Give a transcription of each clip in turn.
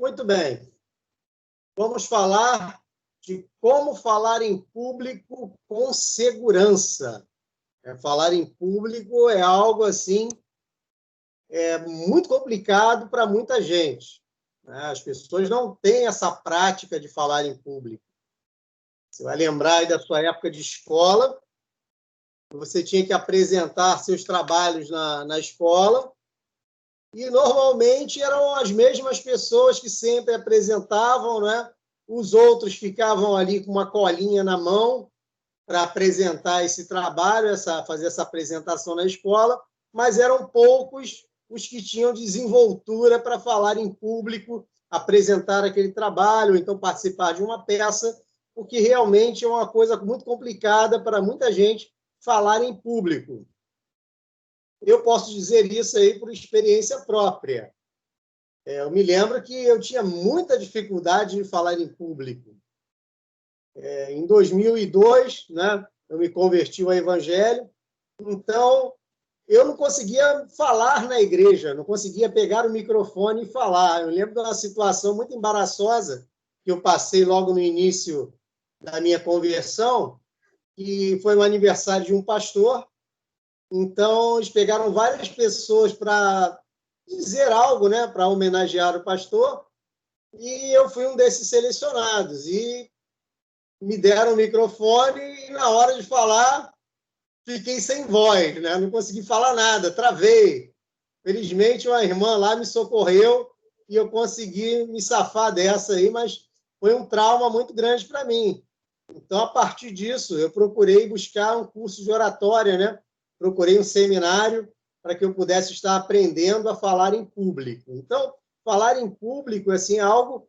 Muito bem. Vamos falar de como falar em público com segurança. Falar em público é algo assim muito complicado para muita gente. As pessoas não têm essa prática de falar em público. Você vai lembrar aí da sua época de escola, você tinha que apresentar seus trabalhos na escola, e normalmente eram as mesmas pessoas que sempre apresentavam, né? Os outros ficavam ali com uma colinha na mão para apresentar esse trabalho, fazer essa apresentação na escola, mas eram poucos os que tinham desenvoltura para falar em público, apresentar aquele trabalho, ou então participar de uma peça, porque realmente é uma coisa muito complicada para muita gente falar em público. Eu posso dizer isso aí por experiência própria. Eu me lembro que eu tinha muita dificuldade de falar em público. Em 2002, né, eu me converti ao Evangelho, então eu não conseguia falar na igreja, não conseguia pegar o microfone e falar. Eu lembro de uma situação muito embaraçosa que eu passei logo no início da minha conversão, que foi no aniversário de um pastor. Então, eles pegaram várias pessoas para dizer algo, né, para homenagear o pastor, e eu fui um desses selecionados. E me deram o microfone e, na hora de falar, fiquei sem voz, né? Não consegui falar nada, travei. Felizmente, uma irmã lá me socorreu e eu consegui me safar dessa aí, mas foi um trauma muito grande para mim. Então, a partir disso, eu procurei buscar um curso de oratória, né? Procurei um seminário para que eu pudesse estar aprendendo a falar em público. Então, falar em público assim, é algo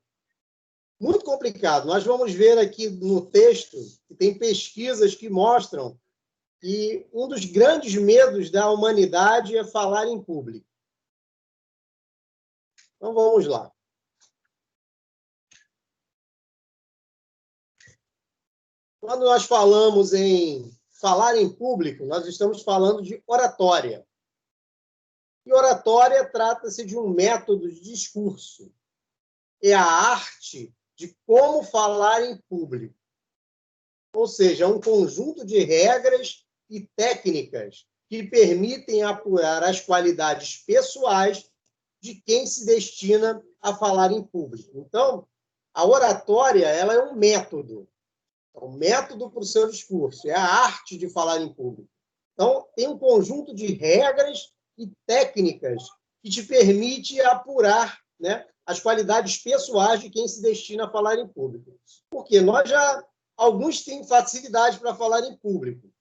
muito complicado. Nós vamos ver aqui no texto que tem pesquisas que mostram que um dos grandes medos da humanidade é falar em público. Então, vamos lá. Quando nós falamos em falar em público, nós estamos falando de oratória. E oratória trata-se de um método de discurso. É a arte de como falar em público. Ou seja, um conjunto de regras e técnicas que permitem apurar as qualidades pessoais de quem se destina a falar em público. Então, a oratória ela é um método. É um método para o seu discurso. É a arte de falar em público. Então, tem um conjunto de regras e técnicas que te permite apurar, né, as qualidades pessoais de quem se destina a falar em público. Porque alguns têm facilidade para falar em público,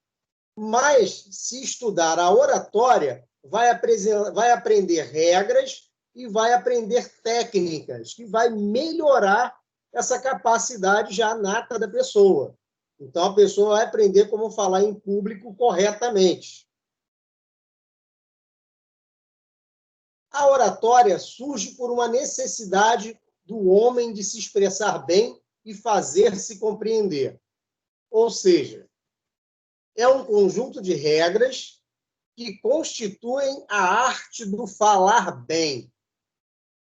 mas se estudar a oratória, vai aprender regras e vai aprender técnicas que vai melhorar essa capacidade já nata da pessoa. Então, a pessoa vai aprender como falar em público corretamente. A oratória surge por uma necessidade do homem de se expressar bem e fazer-se compreender. Ou seja, é um conjunto de regras que constituem a arte do falar bem.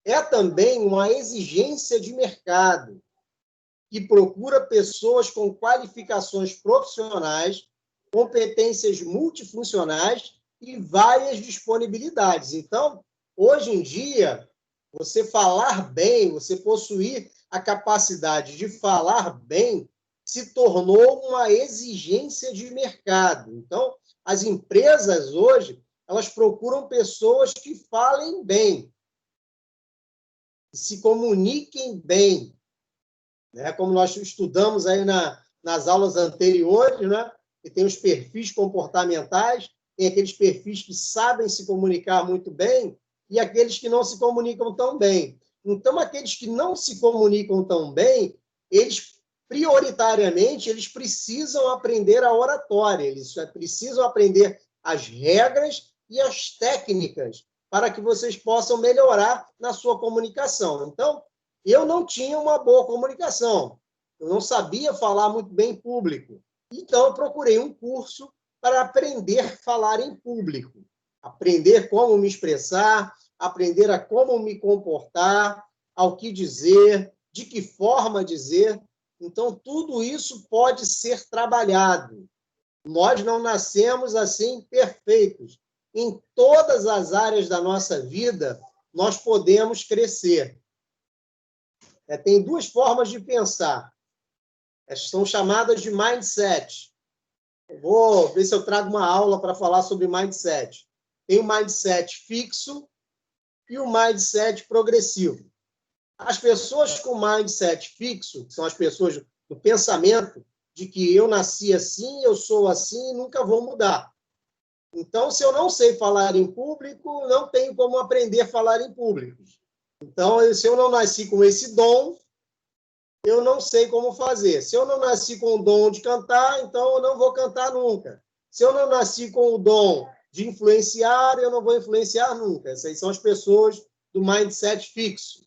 É também uma exigência de mercado, que procura pessoas com qualificações profissionais, competências multifuncionais e várias disponibilidades. Então, hoje em dia, você falar bem, você possuir a capacidade de falar bem, se tornou uma exigência de mercado. Então, as empresas hoje, elas procuram pessoas que falem bem, que se comuniquem bem, né? Como nós estudamos aí nas aulas anteriores, né? Que tem os perfis comportamentais, tem aqueles perfis que sabem se comunicar muito bem e aqueles que não se comunicam tão bem. Então, aqueles que não se comunicam tão bem, prioritariamente, eles precisam aprender a oratória, eles precisam aprender as regras e as técnicas para que vocês possam melhorar na sua comunicação. Então, eu não tinha uma boa comunicação, eu não sabia falar muito bem em público. Então, eu procurei um curso para aprender a falar em público, aprender como me expressar, aprender a como me comportar, ao que dizer, de que forma dizer. Então, tudo isso pode ser trabalhado. Nós não nascemos assim perfeitos. Em todas as áreas da nossa vida, nós podemos crescer. Tem duas formas de pensar. Essas são chamadas de mindset. Eu vou ver se eu trago uma aula para falar sobre mindset. Tem o mindset fixo e o mindset progressivo. As pessoas com mindset fixo, que são as pessoas do pensamento de que eu nasci assim, eu sou assim e nunca vou mudar. Então, se eu não sei falar em público, não tenho como aprender a falar em público. Então, se eu não nasci com esse dom, eu não sei como fazer. Se eu não nasci com o dom de cantar, então eu não vou cantar nunca. Se eu não nasci com o dom de influenciar, eu não vou influenciar nunca. Essas são as pessoas do mindset fixo.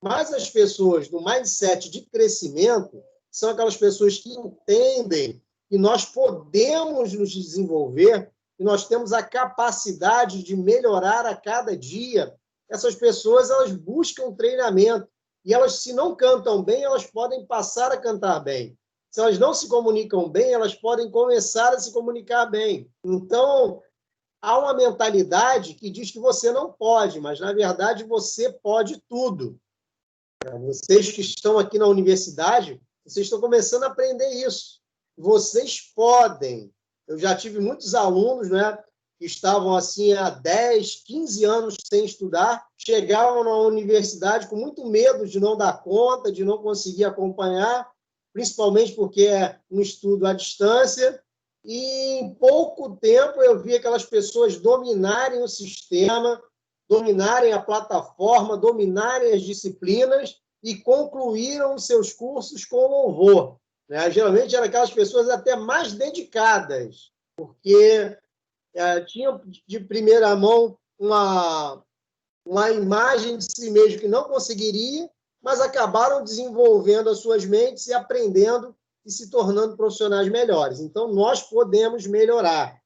Mas as pessoas do mindset de crescimento são aquelas pessoas que entendem que nós podemos nos desenvolver, que nós temos a capacidade de melhorar a cada dia. Essas pessoas, elas buscam treinamento. E elas, se não cantam bem, elas podem passar a cantar bem. Se elas não se comunicam bem, elas podem começar a se comunicar bem. Então, há uma mentalidade que diz que você não pode, mas, na verdade, você pode tudo. Vocês que estão aqui na universidade, vocês estão começando a aprender isso. Vocês podem. Eu já tive muitos alunos, né, que estavam assim há 10, 15 anos sem estudar, chegavam na universidade com muito medo de não dar conta, de não conseguir acompanhar, principalmente porque é um estudo à distância, e em pouco tempo eu vi aquelas pessoas dominarem o sistema, dominarem a plataforma, dominarem as disciplinas e concluíram os seus cursos com louvor. Né? Geralmente eram aquelas pessoas até mais dedicadas, porque tinham de primeira mão uma imagem de si mesmo que não conseguiria, mas acabaram desenvolvendo as suas mentes e aprendendo e se tornando profissionais melhores. Então, nós podemos melhorar.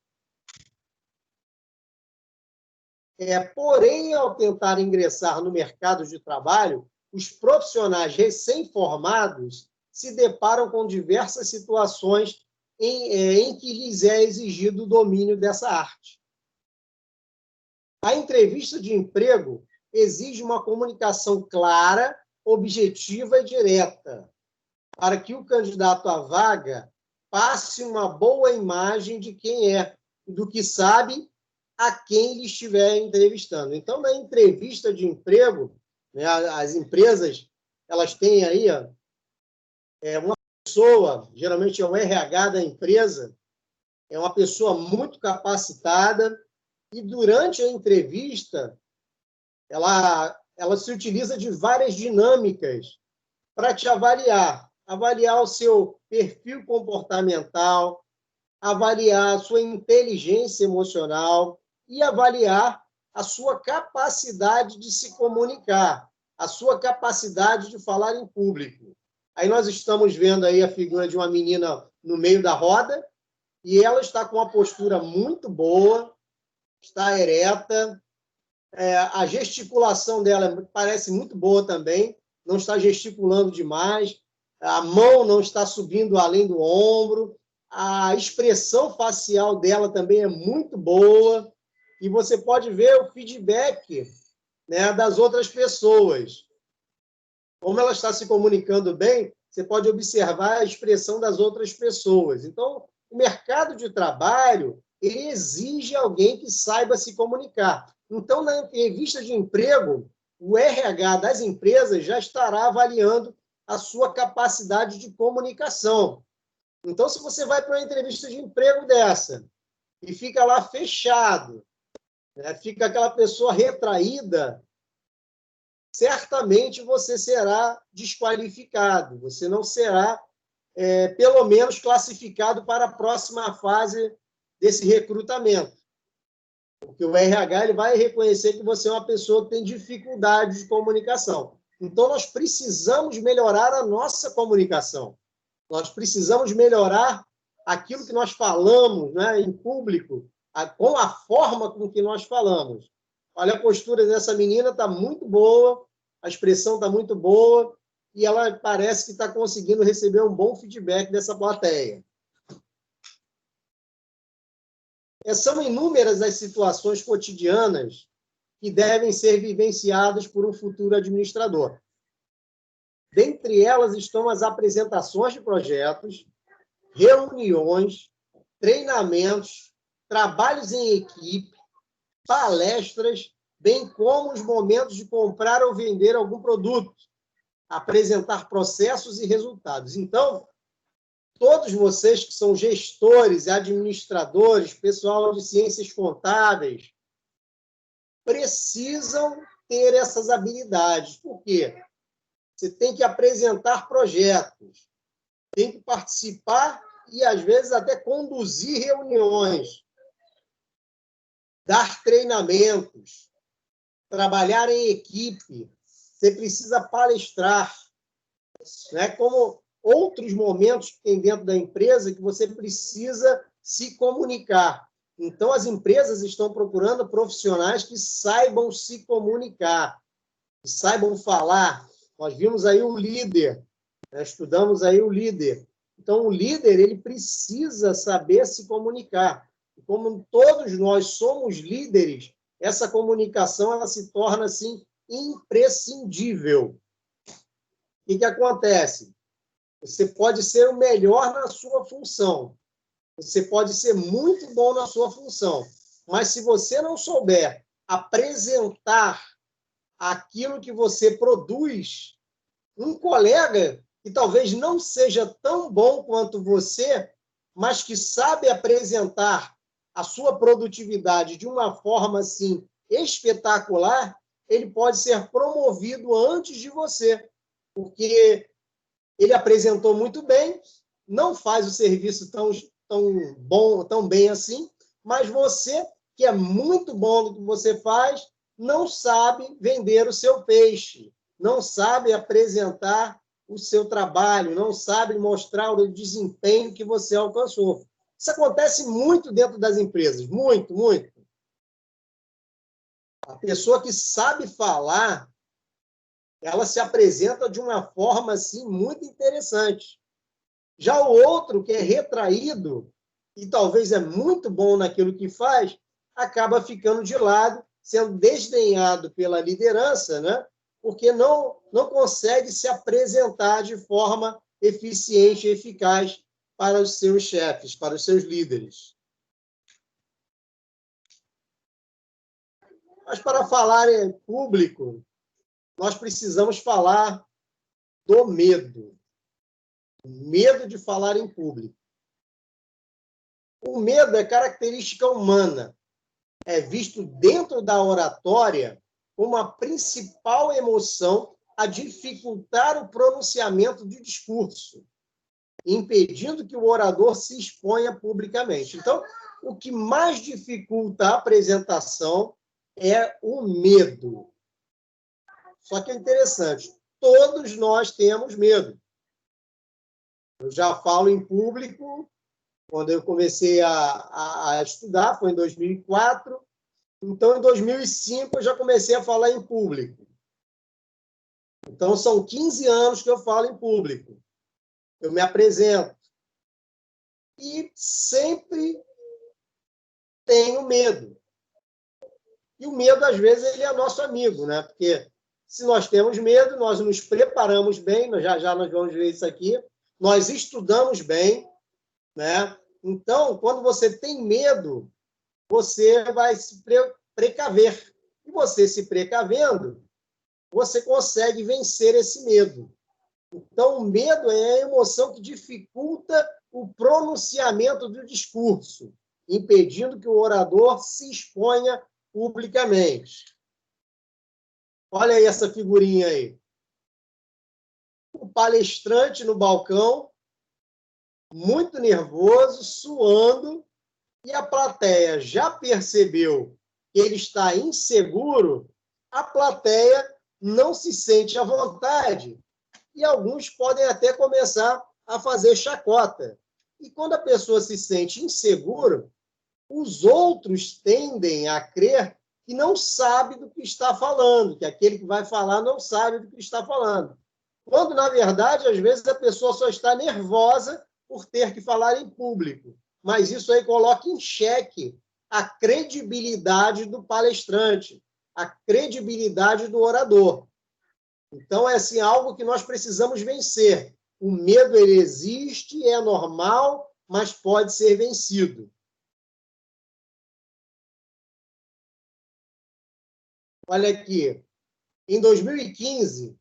Porém, ao tentar ingressar no mercado de trabalho, os profissionais recém-formados se deparam com diversas situações em que lhes é exigido o domínio dessa arte. A entrevista de emprego exige uma comunicação clara, objetiva e direta, para que o candidato à vaga passe uma boa imagem de quem é, do que sabe, a quem ele estiver entrevistando. Então, na entrevista de emprego, né, as empresas, elas têm aí uma pessoa, geralmente é o RH da empresa, é uma pessoa muito capacitada, e durante a entrevista, ela se utiliza de várias dinâmicas para te avaliar. Avaliar o seu perfil comportamental, avaliar a sua inteligência emocional e avaliar a sua capacidade de se comunicar, a sua capacidade de falar em público. Aí nós estamos vendo aí a figura de uma menina no meio da roda e ela está com uma postura muito boa, está ereta, a gesticulação dela parece muito boa também, não está gesticulando demais, a mão não está subindo além do ombro, a expressão facial dela também é muito boa, e você pode ver o feedback, né, das outras pessoas. Como ela está se comunicando bem, você pode observar a expressão das outras pessoas. Então, o mercado de trabalho, ele exige alguém que saiba se comunicar. Então, na entrevista de emprego, o RH das empresas já estará avaliando a sua capacidade de comunicação. Então, se você vai para uma entrevista de emprego dessa e fica lá fechado, né, fica aquela pessoa retraída, certamente você será desqualificado, você não será, pelo menos, classificado para a próxima fase desse recrutamento. Porque o RH ele vai reconhecer que você é uma pessoa que tem dificuldade de comunicação. Então, nós precisamos melhorar a nossa comunicação. Nós precisamos melhorar aquilo que nós falamos, né, em público, com a forma com que nós falamos. Olha, a postura dessa menina está muito boa, a expressão está muito boa e ela parece que está conseguindo receber um bom feedback dessa plateia. São inúmeras as situações cotidianas que devem ser vivenciadas por um futuro administrador. Dentre elas estão as apresentações de projetos, reuniões, treinamentos, trabalhos em equipe, palestras, bem como os momentos de comprar ou vender algum produto, apresentar processos e resultados. Então, todos vocês que são gestores, administradores, pessoal de ciências contábeis, precisam ter essas habilidades. Por quê? Você tem que apresentar projetos, tem que participar e, às vezes, até conduzir reuniões, dar treinamentos, trabalhar em equipe. Você precisa palestrar, né? Como outros momentos que tem dentro da empresa que você precisa se comunicar. Então, as empresas estão procurando profissionais que saibam se comunicar, que saibam falar. Nós vimos aí o líder, né? Estudamos aí o líder. Então, o líder ele precisa saber se comunicar. E como todos nós somos líderes, essa comunicação ela se torna assim imprescindível. O que acontece? Você pode ser o melhor na sua função. Você pode ser muito bom na sua função. Mas se você não souber apresentar aquilo que você produz, um colega que talvez não seja tão bom quanto você, mas que sabe apresentar a sua produtividade de uma forma assim espetacular, ele pode ser promovido antes de você, porque ele apresentou muito bem, não faz o serviço tão bom, tão bem assim, mas você, que é muito bom no que você faz, não sabe vender o seu peixe, não sabe apresentar o seu trabalho, não sabe mostrar o desempenho que você alcançou. Isso acontece muito dentro das empresas, muito, muito. A pessoa que sabe falar, ela se apresenta de uma forma assim muito interessante. Já o outro, que é retraído, e talvez é muito bom naquilo que faz, acaba ficando de lado, sendo desdenhado pela liderança, né? Porque não consegue se apresentar de forma eficiente e eficaz para os seus chefes, para os seus líderes. Mas para falar em público, nós precisamos falar do medo. Medo de falar em público. O medo é característica humana. É visto dentro da oratória como a principal emoção a dificultar o pronunciamento de discurso, impedindo que o orador se exponha publicamente. Então, o que mais dificulta a apresentação é o medo. Só que é interessante, todos nós temos medo. Eu já falo em público, quando eu comecei a estudar, foi em 2004. Então, em 2005, eu já comecei a falar em público. Então, são 15 anos que eu falo em público. Eu me apresento. E sempre tenho medo. E o medo, às vezes, ele é nosso amigo, né? Porque se nós temos medo, nós nos preparamos bem, já nós vamos ver isso aqui, nós estudamos bem, né? Então, quando você tem medo, você vai se precaver. E você se precavendo, você consegue vencer esse medo. Então, o medo é a emoção que dificulta o pronunciamento do discurso, impedindo que o orador se exponha publicamente. Olha aí essa figurinha aí. O palestrante no balcão, muito nervoso, suando, e a plateia já percebeu que ele está inseguro, a plateia não se sente à vontade e alguns podem até começar a fazer chacota. E quando a pessoa se sente insegura, os outros tendem a crer que não sabe do que está falando, que aquele que vai falar não sabe do que está falando. Quando, na verdade, às vezes a pessoa só está nervosa por ter que falar em público. Mas isso aí coloca em xeque a credibilidade do palestrante, a credibilidade do orador. Então, é assim, algo que nós precisamos vencer. O medo, ele existe, é normal, mas pode ser vencido. Olha aqui, em 2015,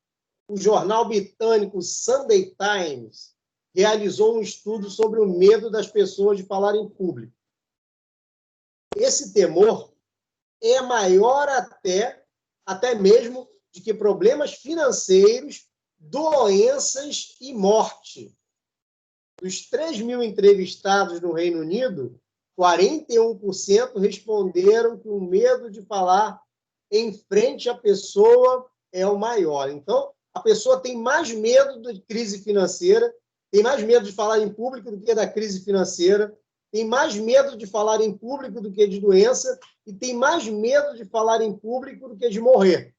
o jornal britânico Sunday Times realizou um estudo sobre o medo das pessoas de falar em público. Esse temor é maior até mesmo de que problemas financeiros, doenças e morte. Dos 3.000 entrevistados no Reino Unido, 41% responderam que o medo de falar em frente à pessoa é o maior. Então, a pessoa tem mais medo de crise financeira, tem mais medo de falar em público do que da crise financeira, tem mais medo de falar em público do que de doença e tem mais medo de falar em público do que de morrer.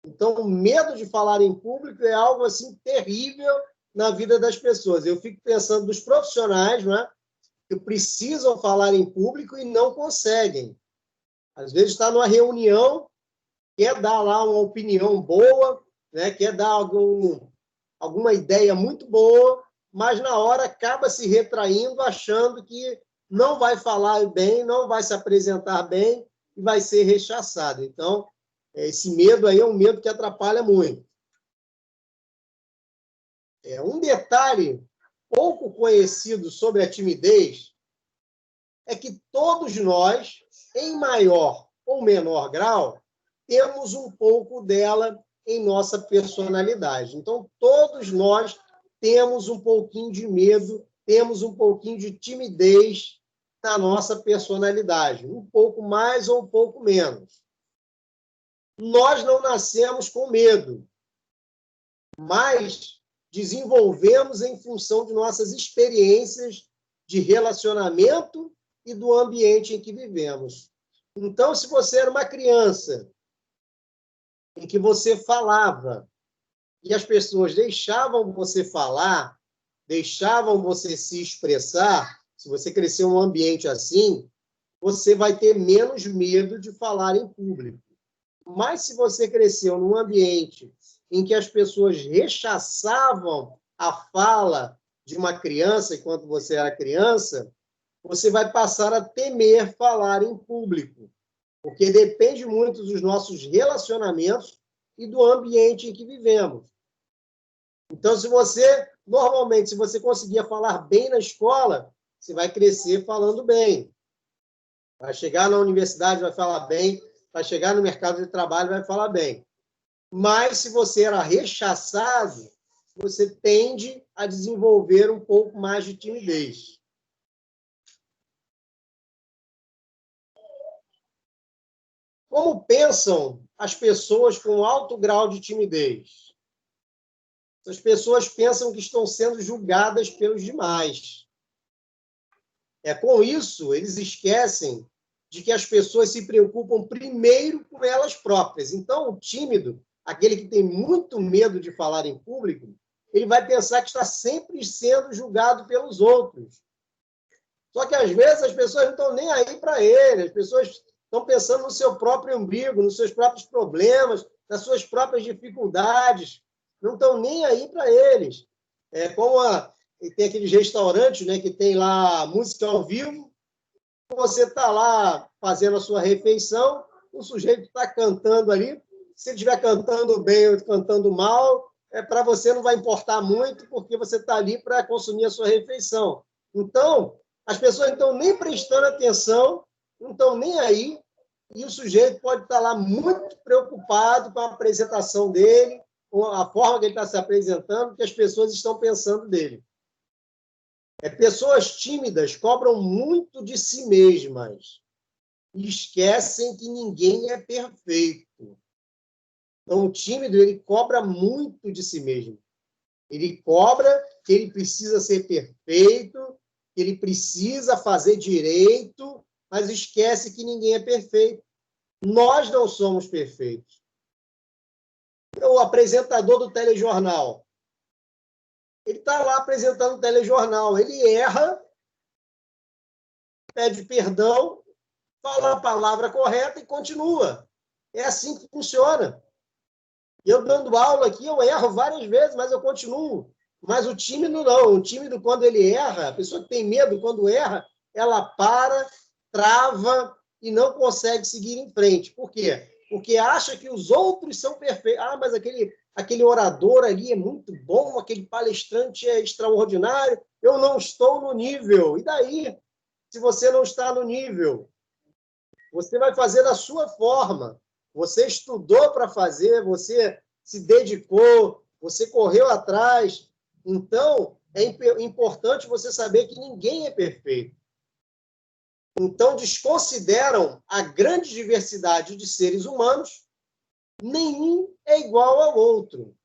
Então, o medo de falar em público é algo assim terrível na vida das pessoas. Eu fico pensando dos profissionais, não é? Que precisam falar em público e não conseguem. Às vezes está numa reunião, quer dar lá uma opinião boa, né? Quer dar alguma ideia muito boa, mas na hora acaba se retraindo, achando que não vai falar bem, não vai se apresentar bem e vai ser rechaçado. Então, esse medo aí é um medo que atrapalha muito. Um detalhe pouco conhecido sobre a timidez é que todos nós, em maior ou menor grau, temos um pouco dela em nossa personalidade. Então, todos nós temos um pouquinho de medo, temos um pouquinho de timidez na nossa personalidade, um pouco mais ou um pouco menos. Nós não nascemos com medo, mas desenvolvemos em função de nossas experiências de relacionamento e do ambiente em que vivemos. Então, se você era uma criança em que você falava e as pessoas deixavam você falar, deixavam você se expressar, se você cresceu num ambiente assim, você vai ter menos medo de falar em público. Mas se você cresceu num ambiente em que as pessoas rechaçavam a fala de uma criança enquanto você era criança, você vai passar a temer falar em público, porque depende muito dos nossos relacionamentos e do ambiente em que vivemos. Então, se você conseguia falar bem na escola, você vai crescer falando bem. Vai chegar na universidade, vai falar bem, vai chegar no mercado de trabalho, vai falar bem. Mas, se você era rechaçado, você tende a desenvolver um pouco mais de timidez. Como pensam as pessoas com alto grau de timidez? As pessoas pensam que estão sendo julgadas pelos demais. Com isso, eles esquecem de que as pessoas se preocupam primeiro com elas próprias. Então, o tímido, aquele que tem muito medo de falar em público, ele vai pensar que está sempre sendo julgado pelos outros. Só que, às vezes, as pessoas não estão nem aí para ele, as pessoas estão pensando no seu próprio umbigo, nos seus próprios problemas, nas suas próprias dificuldades, não estão nem aí para eles. Tem aqueles restaurantes, né, que tem lá música ao vivo, você está lá fazendo a sua refeição, o sujeito está cantando ali, se ele estiver cantando bem ou cantando mal, para você não vai importar muito, porque você está ali para consumir a sua refeição. Então, as pessoas não estão nem prestando atenção, não estão nem aí, e o sujeito pode estar lá muito preocupado com a apresentação dele, com a forma que ele está se apresentando, que as pessoas estão pensando dele. Pessoas tímidas cobram muito de si mesmas e esquecem que ninguém é perfeito. Então, o tímido, ele cobra muito de si mesmo. Ele cobra que ele precisa ser perfeito, que ele precisa fazer direito, mas esquece que ninguém é perfeito. Nós não somos perfeitos. O apresentador do telejornal, ele está lá apresentando o telejornal, ele erra, pede perdão, fala a palavra correta e continua. É assim que funciona. Eu dando aula aqui, eu erro várias vezes, mas eu continuo. Mas o tímido não. O tímido, quando ele erra, a pessoa que tem medo, quando erra, ela para, trava e não consegue seguir em frente. Por quê? Porque acha que os outros são perfeitos. Ah, mas aquele orador ali é muito bom, aquele palestrante é extraordinário, eu não estou no nível. E daí, se você não está no nível? Você vai fazer da sua forma. Você estudou para fazer, você se dedicou, você correu atrás. Então, é importante você saber que ninguém é perfeito. Então, desconsideram a grande diversidade de seres humanos, nenhum é igual ao outro.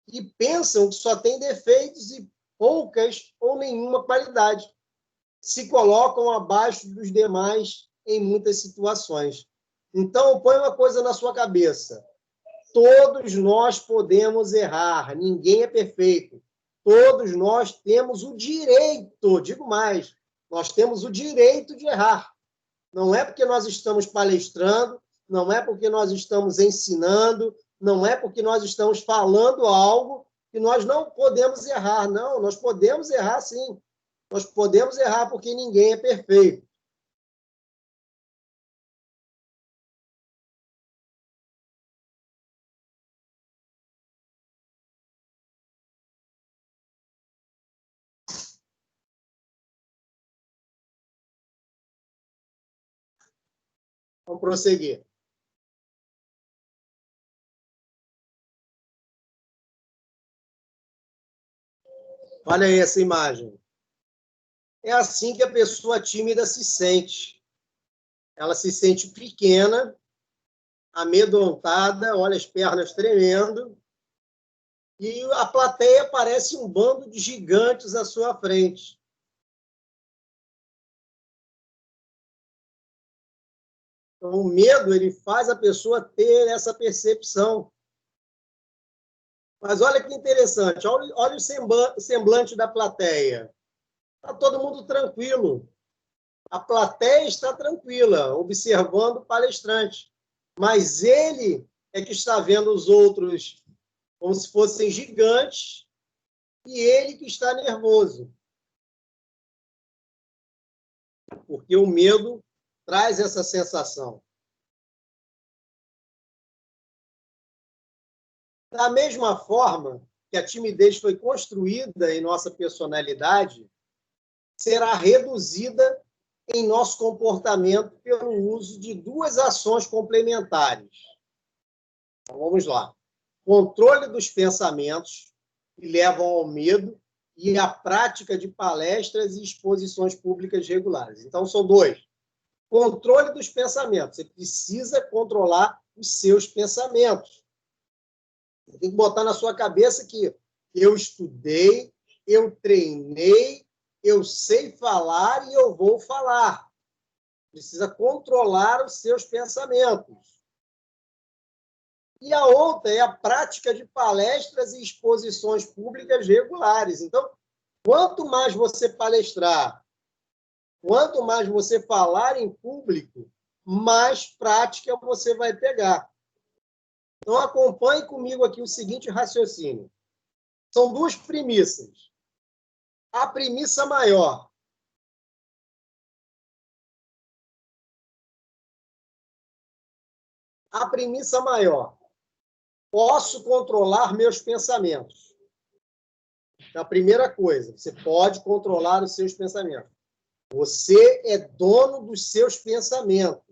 E pensam que só tem defeitos e poucas ou nenhuma qualidade. Se colocam abaixo dos demais em muitas situações. Então, põe uma coisa na sua cabeça. Todos nós podemos errar, ninguém é perfeito. Todos nós temos o direito, digo mais, nós temos o direito de errar. Não é porque nós estamos palestrando, não é porque nós estamos ensinando, não é porque nós estamos falando algo que nós não podemos errar. Não, nós podemos errar sim. Nós podemos errar porque ninguém é perfeito. Vamos prosseguir. Olha aí essa imagem. É assim que a pessoa tímida se sente. Ela se sente pequena, amedrontada, olha as pernas tremendo, e a plateia parece um bando de gigantes à sua frente. Então, o medo ele faz a pessoa ter essa percepção. Mas olha que interessante, olha o semblante da plateia. Está todo mundo tranquilo. A plateia está tranquila, observando o palestrante. Mas ele é que está vendo os outros como se fossem gigantes e ele que está nervoso. Porque o medo traz essa sensação. Da mesma forma que a timidez foi construída em nossa personalidade, será reduzida em nosso comportamento pelo uso de duas ações complementares. Então, vamos lá. Controle dos pensamentos, que levam ao medo, e a prática de palestras e exposições públicas regulares. Então, são dois. Controle dos pensamentos. Você precisa controlar os seus pensamentos. Você tem que botar na sua cabeça que eu estudei, eu treinei, eu sei falar e eu vou falar. Precisa controlar os seus pensamentos. E a outra é a prática de palestras e exposições públicas regulares. Então, quanto mais você palestrar, quanto mais você falar em público, mais prática você vai pegar. Então, acompanhe comigo aqui o seguinte raciocínio. São duas premissas. A premissa maior. A premissa maior. Posso controlar meus pensamentos. Então, a primeira coisa, você pode controlar os seus pensamentos. Você é dono dos seus pensamentos.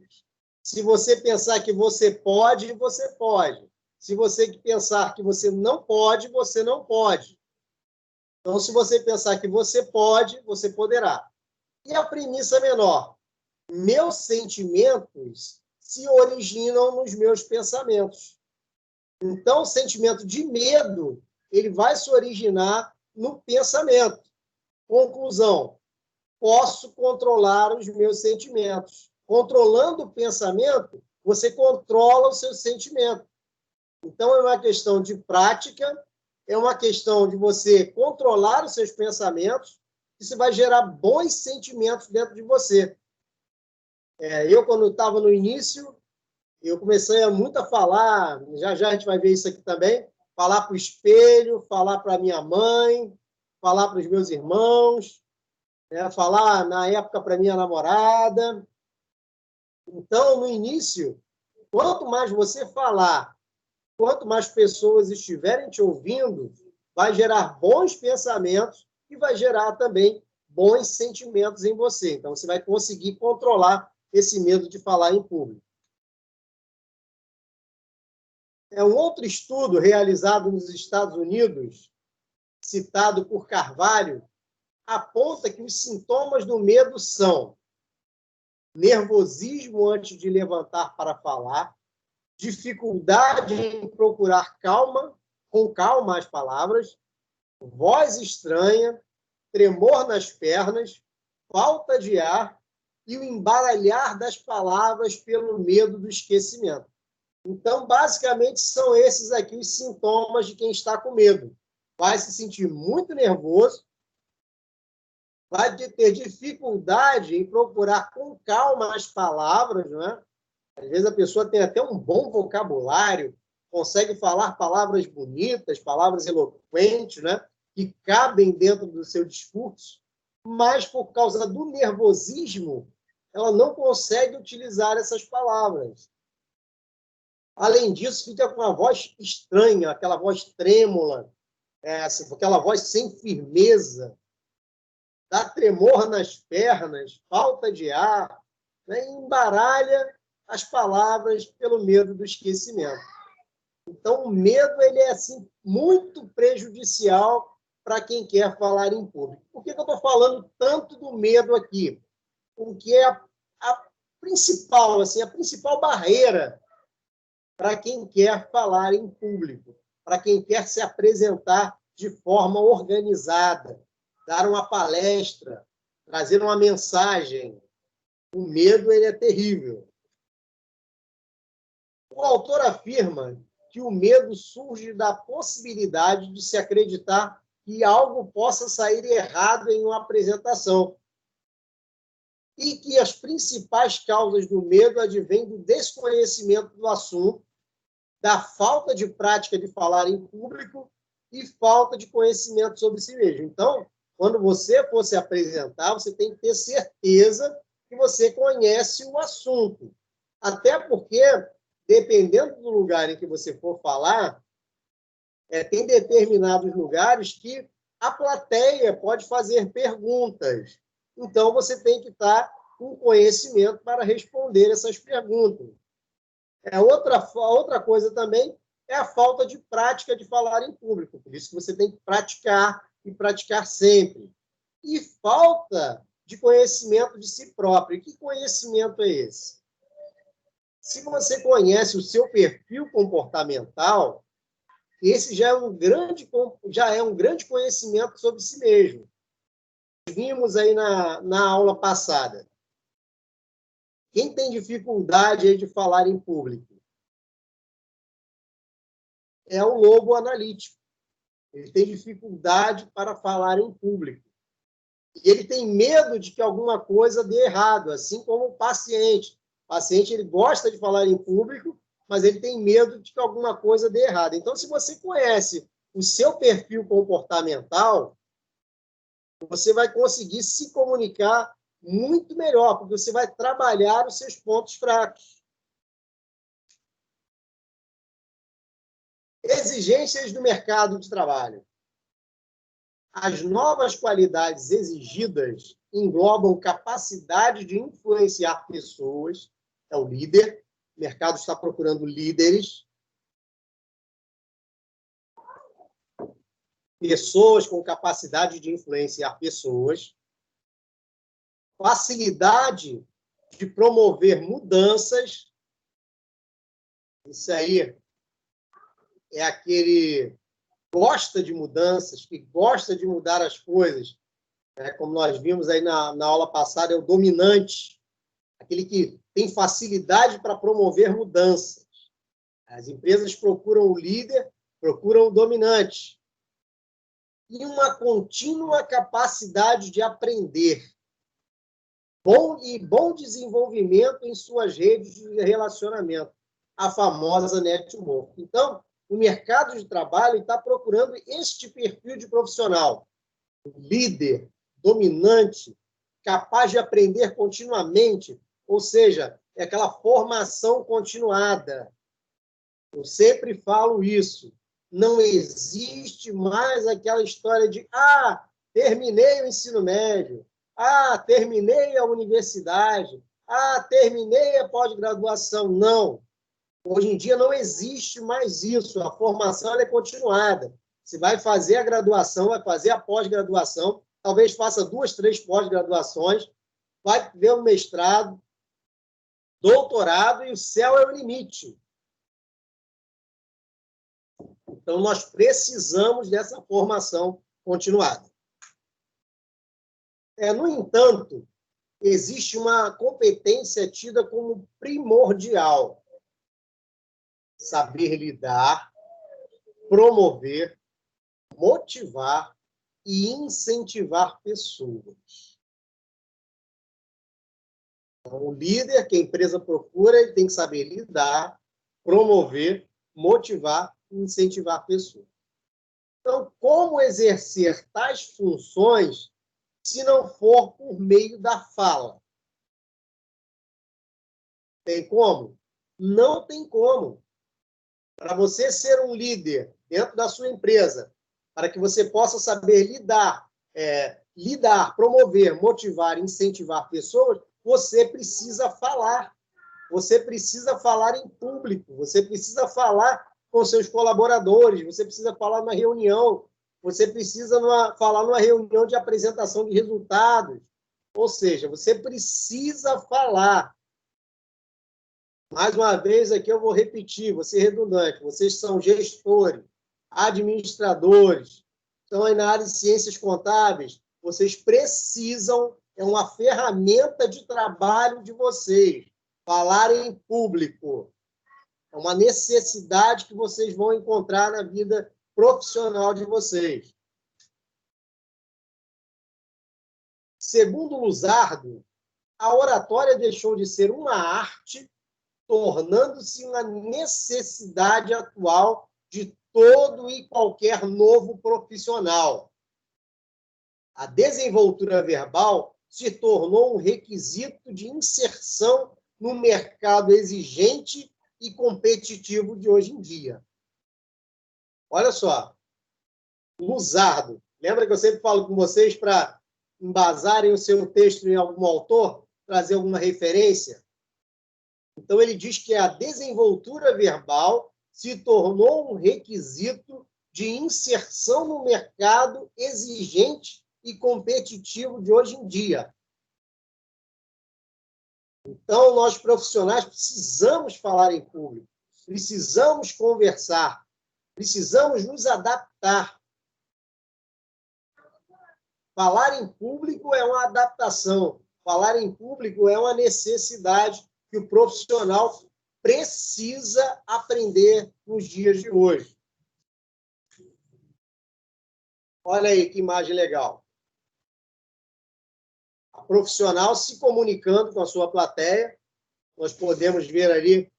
Se você pensar que você pode, você pode. Se você pensar que você não pode, você não pode. Então, se você pensar que você pode, você poderá. E a premissa menor. Meus sentimentos se originam nos meus pensamentos. Então, o sentimento de medo, ele vai se originar no pensamento. Conclusão. Posso controlar os meus sentimentos. Controlando o pensamento, você controla o seu sentimento. Então, é uma questão de prática, é uma questão de você controlar os seus pensamentos, isso vai gerar bons sentimentos dentro de você. Eu, quando estava no início, eu comecei muito a falar, já a gente vai ver isso aqui também, falar para o espelho, falar para a minha mãe, falar para os meus irmãos, falar, na época, para minha namorada. Então, no início, quanto mais você falar, quanto mais pessoas estiverem te ouvindo, vai gerar bons pensamentos e vai gerar também bons sentimentos em você. Então, você vai conseguir controlar esse medo de falar em público. Um outro estudo realizado nos Estados Unidos, citado por Carvalho, aponta que os sintomas do medo são nervosismo antes de levantar para falar, dificuldade em procurar com calma as palavras, voz estranha, tremor nas pernas, falta de ar e o embaralhar das palavras pelo medo do esquecimento. Então, basicamente, são esses aqui os sintomas de quem está com medo. Vai se sentir muito nervoso, vai ter dificuldade em procurar com calma as palavras, né? Às vezes a pessoa tem até um bom vocabulário, consegue falar palavras bonitas, palavras eloquentes, né? Que cabem dentro do seu discurso, mas por causa do nervosismo, ela não consegue utilizar essas palavras. Além disso, fica com uma voz estranha, aquela voz trêmula, aquela voz sem firmeza, dá tremor nas pernas, falta de ar, né? Embaralha as palavras pelo medo do esquecimento. Então, o medo ele é assim, muito prejudicial para quem quer falar em público. Por que eu estou falando tanto do medo aqui? Porque é a principal, assim, a principal barreira para quem quer falar em público, para quem quer se apresentar de forma organizada, dar uma palestra, trazer uma mensagem. O medo ele é terrível. O autor afirma que o medo surge da possibilidade de se acreditar que algo possa sair errado em uma apresentação e que as principais causas do medo advêm do desconhecimento do assunto, da falta de prática de falar em público e falta de conhecimento sobre si mesmo. Então, quando você for se apresentar, você tem que ter certeza que você conhece o assunto. Até porque, dependendo do lugar em que você for falar, tem determinados lugares que a plateia pode fazer perguntas. Então, você tem que estar com conhecimento para responder essas perguntas. Outra coisa também é a falta de prática de falar em público. Por isso que você tem que praticar e praticar sempre. E falta de conhecimento de si próprio. E que conhecimento é esse? Se você conhece o seu perfil comportamental, esse já é um grande conhecimento sobre si mesmo. Vimos aí na aula passada. Quem tem dificuldade aí de falar em público? É o lobo analítico. Ele tem dificuldade para falar em público. E ele tem medo de que alguma coisa dê errado, assim como o paciente. O paciente ele gosta de falar em público, mas ele tem medo de que alguma coisa dê errado. Então, se você conhece o seu perfil comportamental, você vai conseguir se comunicar muito melhor, porque você vai trabalhar os seus pontos fracos. Exigências do mercado de trabalho. As novas qualidades exigidas englobam capacidade de influenciar pessoas, é o líder, o mercado está procurando líderes, pessoas com capacidade de influenciar pessoas, facilidade de promover mudanças, isso aí é aquele gosta de mudanças, que gosta de mudar as coisas, como nós vimos aí na aula passada, é o dominante, aquele que tem facilidade para promover mudanças. As empresas procuram o líder, procuram o dominante. E uma contínua capacidade de aprender. Bom desenvolvimento em suas redes de relacionamento, a famosa network. Então, o mercado de trabalho está procurando este perfil de profissional. Líder, dominante, capaz de aprender continuamente, ou seja, é aquela formação continuada. Eu sempre falo isso. Não existe mais aquela história de terminei o ensino médio, terminei a universidade, terminei a pós-graduação. Não. Hoje em dia não existe mais isso. A formação é continuada. Você vai fazer a graduação, vai fazer a pós-graduação, talvez faça 2, 3 pós-graduações, vai ver um mestrado, doutorado, e o céu é o limite. Então, nós precisamos dessa formação continuada. No entanto, existe uma competência tida como primordial. Saber lidar, promover, motivar e incentivar pessoas. Então, o líder que a empresa procura, ele tem que saber lidar, promover, motivar e incentivar pessoas. Então, como exercer tais funções se não for por meio da fala? Tem como? Não tem como. Para você ser um líder dentro da sua empresa, para que você possa saber lidar, promover, motivar, incentivar pessoas, você precisa falar. Você precisa falar em público, você precisa falar com seus colaboradores, você precisa falar numa reunião, você precisa falar numa reunião de apresentação de resultados. Ou seja, você precisa falar. Mais uma vez, aqui eu vou repetir, vou ser redundante. Vocês são gestores, administradores, estão aí na área de ciências contábeis. Vocês precisam, é uma ferramenta de trabalho de vocês, falar em público. É uma necessidade que vocês vão encontrar na vida profissional de vocês. Segundo Luzardo, a oratória deixou de ser uma arte, tornando-se uma necessidade atual de todo e qualquer novo profissional. A desenvoltura verbal se tornou um requisito de inserção no mercado exigente e competitivo de hoje em dia. Olha só, Luzardo, lembra que eu sempre falo com vocês para embasarem o seu texto em algum autor, trazer alguma referência? Então, ele diz que a desenvoltura verbal se tornou um requisito de inserção no mercado exigente e competitivo de hoje em dia. Então, nós profissionais precisamos falar em público, precisamos conversar, precisamos nos adaptar. Falar em público é uma adaptação, falar em público é uma necessidade que o profissional precisa aprender nos dias de hoje. Olha aí que imagem legal. A profissional se comunicando com a sua plateia, nós podemos ver ali que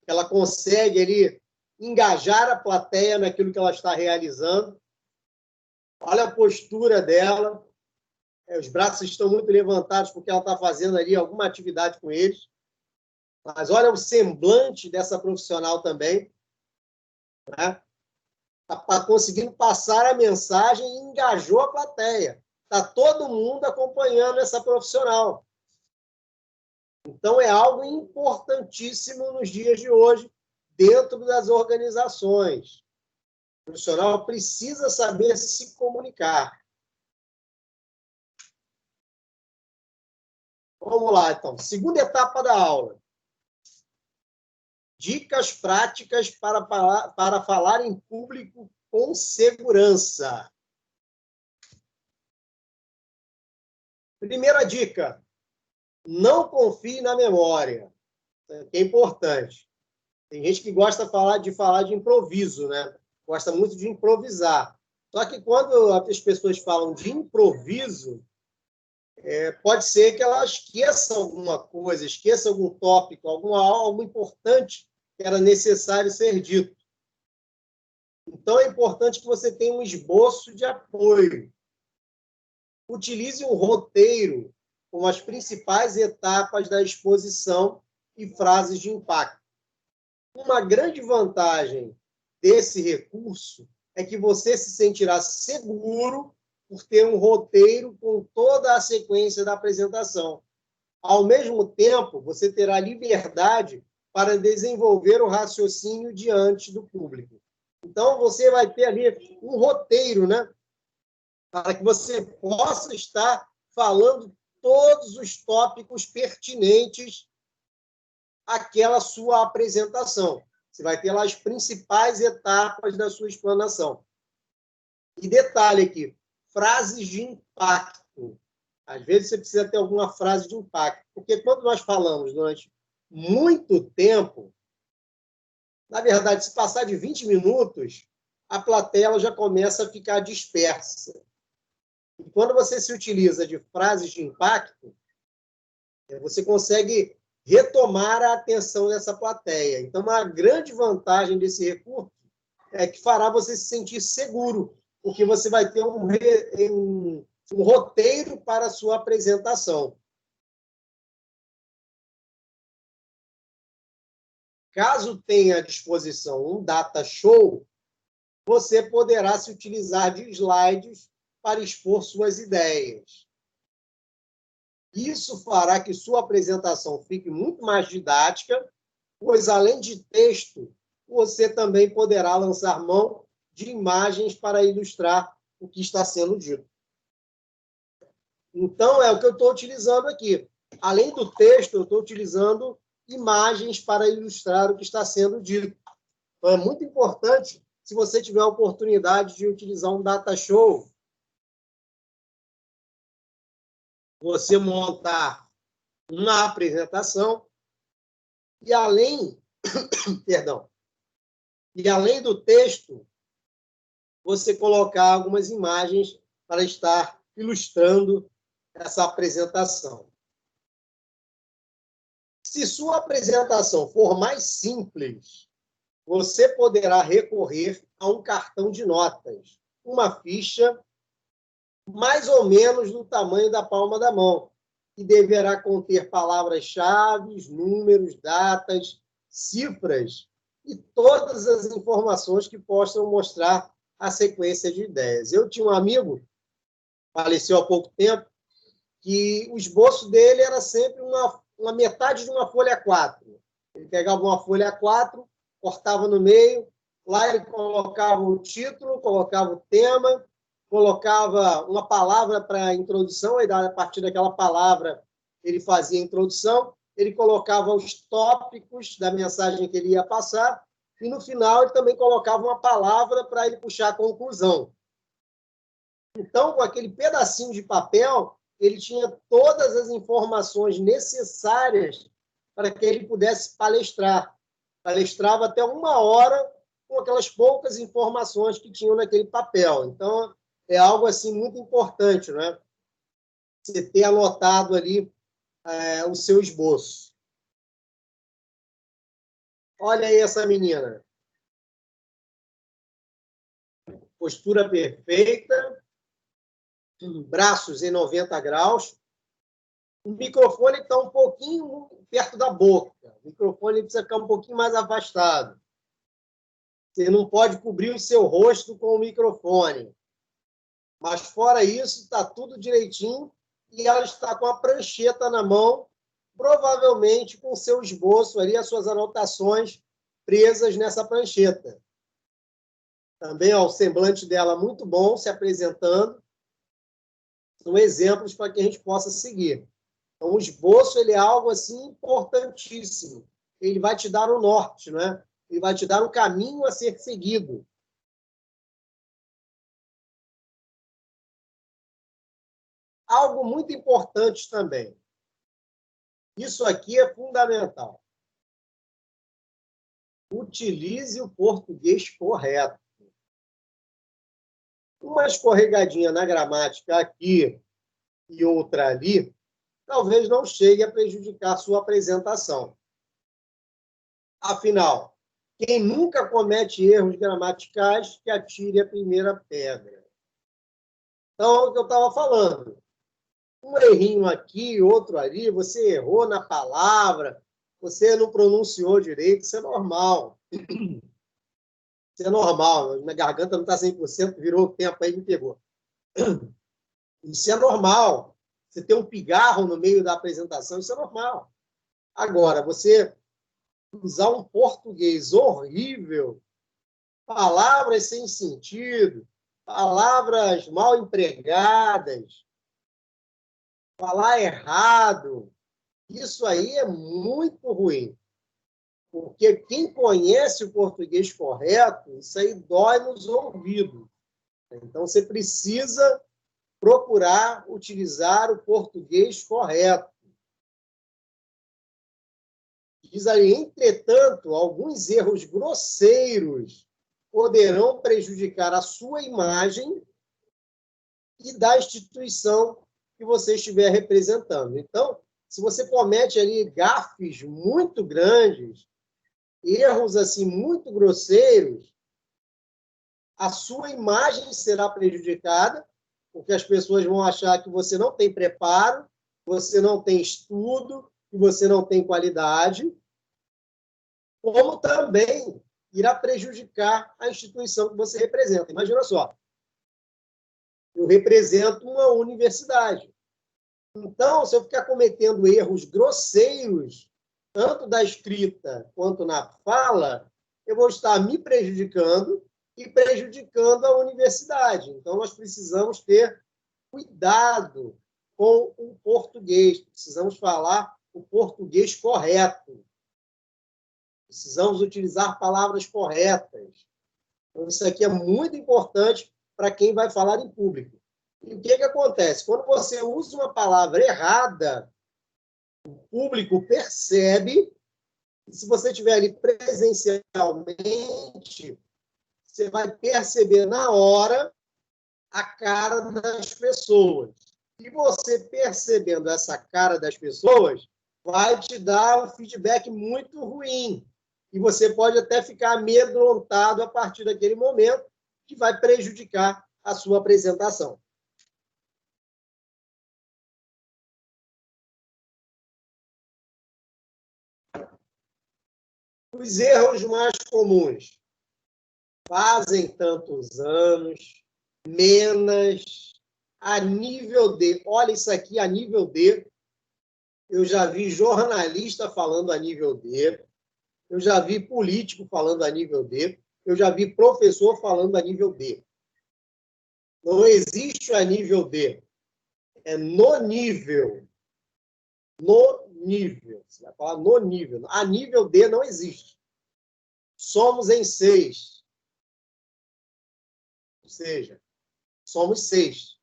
ela consegue ali engajar a plateia naquilo que ela está realizando. Olha a postura dela, os braços estão muito levantados porque ela está fazendo ali alguma atividade com eles. Mas olha o semblante dessa profissional também, né? Está conseguindo passar a mensagem e engajou a plateia. Está todo mundo acompanhando essa profissional. Então, é algo importantíssimo nos dias de hoje, dentro das organizações. O profissional precisa saber se comunicar. Vamos lá, então. Segunda etapa da aula. Dicas práticas para falar em público com segurança. Primeira dica: Não confie na memória, que é importante. Tem gente que gosta de falar de improviso, né? Gosta muito de improvisar. Só que quando as pessoas falam de improviso, pode ser que ela esqueça alguma coisa, esqueça algum tópico, algo importante que era necessário ser dito. Então, é importante que você tenha um esboço de apoio. Utilize um roteiro com as principais etapas da exposição e frases de impacto. Uma grande vantagem desse recurso é que você se sentirá seguro por ter um roteiro com toda a sequência da apresentação. Ao mesmo tempo, você terá liberdade para desenvolver o raciocínio diante do público. Então, você vai ter ali um roteiro, né? Para que você possa estar falando todos os tópicos pertinentes àquela sua apresentação. Você vai ter lá as principais etapas da sua explanação. E detalhe aqui, frases de impacto. Às vezes você precisa ter alguma frase de impacto, porque quando nós falamos durante muito tempo, na verdade, se passar de 20 minutos, a plateia já começa a ficar dispersa. E quando você se utiliza de frases de impacto, você consegue retomar a atenção dessa plateia. Então, uma grande vantagem desse recurso é que fará você se sentir seguro, porque você vai ter um roteiro para a sua apresentação. Caso tenha à disposição um data show, você poderá se utilizar de slides para expor suas ideias. Isso fará que sua apresentação fique muito mais didática, pois, além de texto, você também poderá lançar mão de imagens para ilustrar o que está sendo dito. Então, é o que eu estou utilizando aqui. Além do texto, eu estou utilizando imagens para ilustrar o que está sendo dito. Então, é muito importante, se você tiver a oportunidade de utilizar um data show, você montar uma apresentação e além, perdão, e além do texto, você colocar algumas imagens para estar ilustrando essa apresentação. Se sua apresentação for mais simples, você poderá recorrer a um cartão de notas, uma ficha mais ou menos do tamanho da palma da mão, que deverá conter palavras-chave, números, datas, cifras e todas as informações que possam mostrar a sequência de ideias. Eu tinha um amigo, faleceu há pouco tempo, que o esboço dele era sempre uma metade de uma folha A4. Ele pegava uma folha A4, cortava no meio, lá ele colocava o título, colocava o tema, colocava uma palavra para a introdução, e a partir daquela palavra ele fazia a introdução, ele colocava os tópicos da mensagem que ele ia passar, e no final ele também colocava uma palavra para ele puxar a conclusão. Então, com aquele pedacinho de papel, ele tinha todas as informações necessárias para que ele pudesse palestrar. Palestrava até 1 hora com aquelas poucas informações que tinham naquele papel. Então, é algo assim muito importante, né? Você ter anotado ali o seu esboço. Olha aí essa menina. Postura perfeita, braços em 90 graus. O microfone está um pouquinho perto da boca. O microfone precisa ficar um pouquinho mais afastado. Você não pode cobrir o seu rosto com o microfone. Mas, fora isso, está tudo direitinho e ela está com a prancheta na mão, provavelmente com o seu esboço ali, as suas anotações presas nessa prancheta. Também ó, o semblante dela muito bom, se apresentando. São exemplos para que a gente possa seguir. Então, o esboço ele é algo assim importantíssimo. Ele vai te dar o norte, né? Ele vai te dar um caminho a ser seguido. Algo muito importante também. Isso aqui é fundamental. Utilize o português correto. Uma escorregadinha na gramática aqui e outra ali, talvez não chegue a prejudicar a sua apresentação. Afinal, quem nunca comete erros gramaticais, que atire a primeira pedra. Então, é o que eu estava falando. Um errinho aqui, outro ali, você errou na palavra, você não pronunciou direito, isso é normal. Isso é normal. Minha garganta não está 100%, virou o tempo aí e me pegou. Isso é normal. Você tem um pigarro no meio da apresentação, isso é normal. Agora, você usar um português horrível, palavras sem sentido, palavras mal empregadas, falar errado, isso aí é muito ruim. Porque quem conhece o português correto, isso aí dói nos ouvidos. Então, você precisa procurar utilizar o português correto. Diz aí, entretanto, alguns erros grosseiros poderão prejudicar a sua imagem e da instituição que você estiver representando. Então, se você comete ali gafes muito grandes, erros assim muito grosseiros, a sua imagem será prejudicada, porque as pessoas vão achar que você não tem preparo, você não tem estudo, que você não tem qualidade, como também irá prejudicar a instituição que você representa. Imagina só, eu represento uma universidade. Então, se eu ficar cometendo erros grosseiros, tanto da escrita quanto na fala, eu vou estar me prejudicando e prejudicando a universidade. Então, nós precisamos ter cuidado com o português, precisamos falar o português correto, precisamos utilizar palavras corretas. Então, isso aqui é muito importante para quem vai falar em público. E o que acontece? Quando você usa uma palavra errada, o público percebe, e se você estiver ali presencialmente, você vai perceber na hora a cara das pessoas. E você percebendo essa cara das pessoas, vai te dar um feedback muito ruim. E você pode até ficar amedrontado a partir daquele momento, que vai prejudicar a sua apresentação. Os erros mais comuns. Fazem tantos anos, menos, a nível D. Olha isso aqui, a nível D. Eu já vi jornalista falando a nível D. Eu já vi político falando a nível D. Eu já vi professor falando a nível D. Não existe a nível D. É no nível. No nível. Você vai falar no nível. A nível D não existe. Somos em 6. Ou seja, somos 6.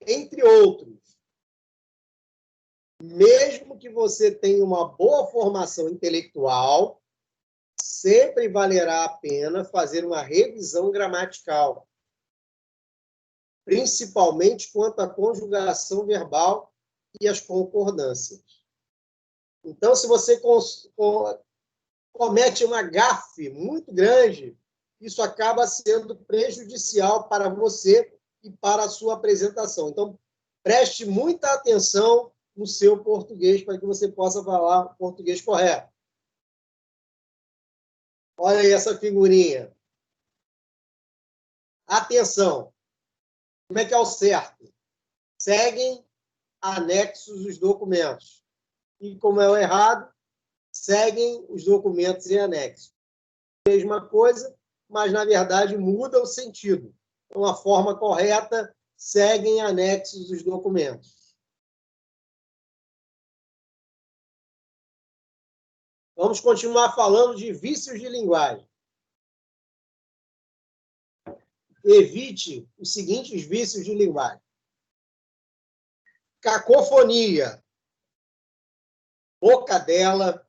Entre outros. Mesmo que você tenha uma boa formação intelectual, sempre valerá a pena fazer uma revisão gramatical, principalmente quanto à conjugação verbal e as concordâncias. Então, se você comete uma gafe muito grande, isso acaba sendo prejudicial para você e para a sua apresentação. Então, preste muita atenção no seu português para que você possa falar o português correto. Olha aí essa figurinha. Atenção. Como é que é o certo? Seguem anexos os documentos. E como é o errado, seguem os documentos em anexo. Mesma coisa, mas na verdade muda o sentido. Então, a forma correta, seguem anexos os documentos. Vamos continuar falando de vícios de linguagem. Evite os seguintes vícios de linguagem. Cacofonia. boca dela,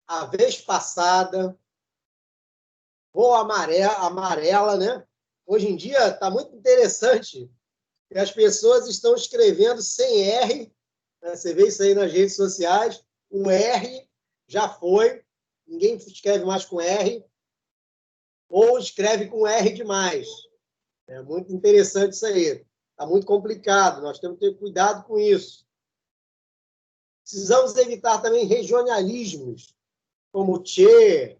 a vez passada, vou amarela, né? Hoje em dia está muito interessante que as pessoas estão escrevendo sem R, né? Você vê isso aí nas redes sociais, o R já foi, ninguém escreve mais com R, ou escreve com R demais. É muito interessante isso aí. Está muito complicado, nós temos que ter cuidado com isso. Precisamos evitar também regionalismos, como tchê,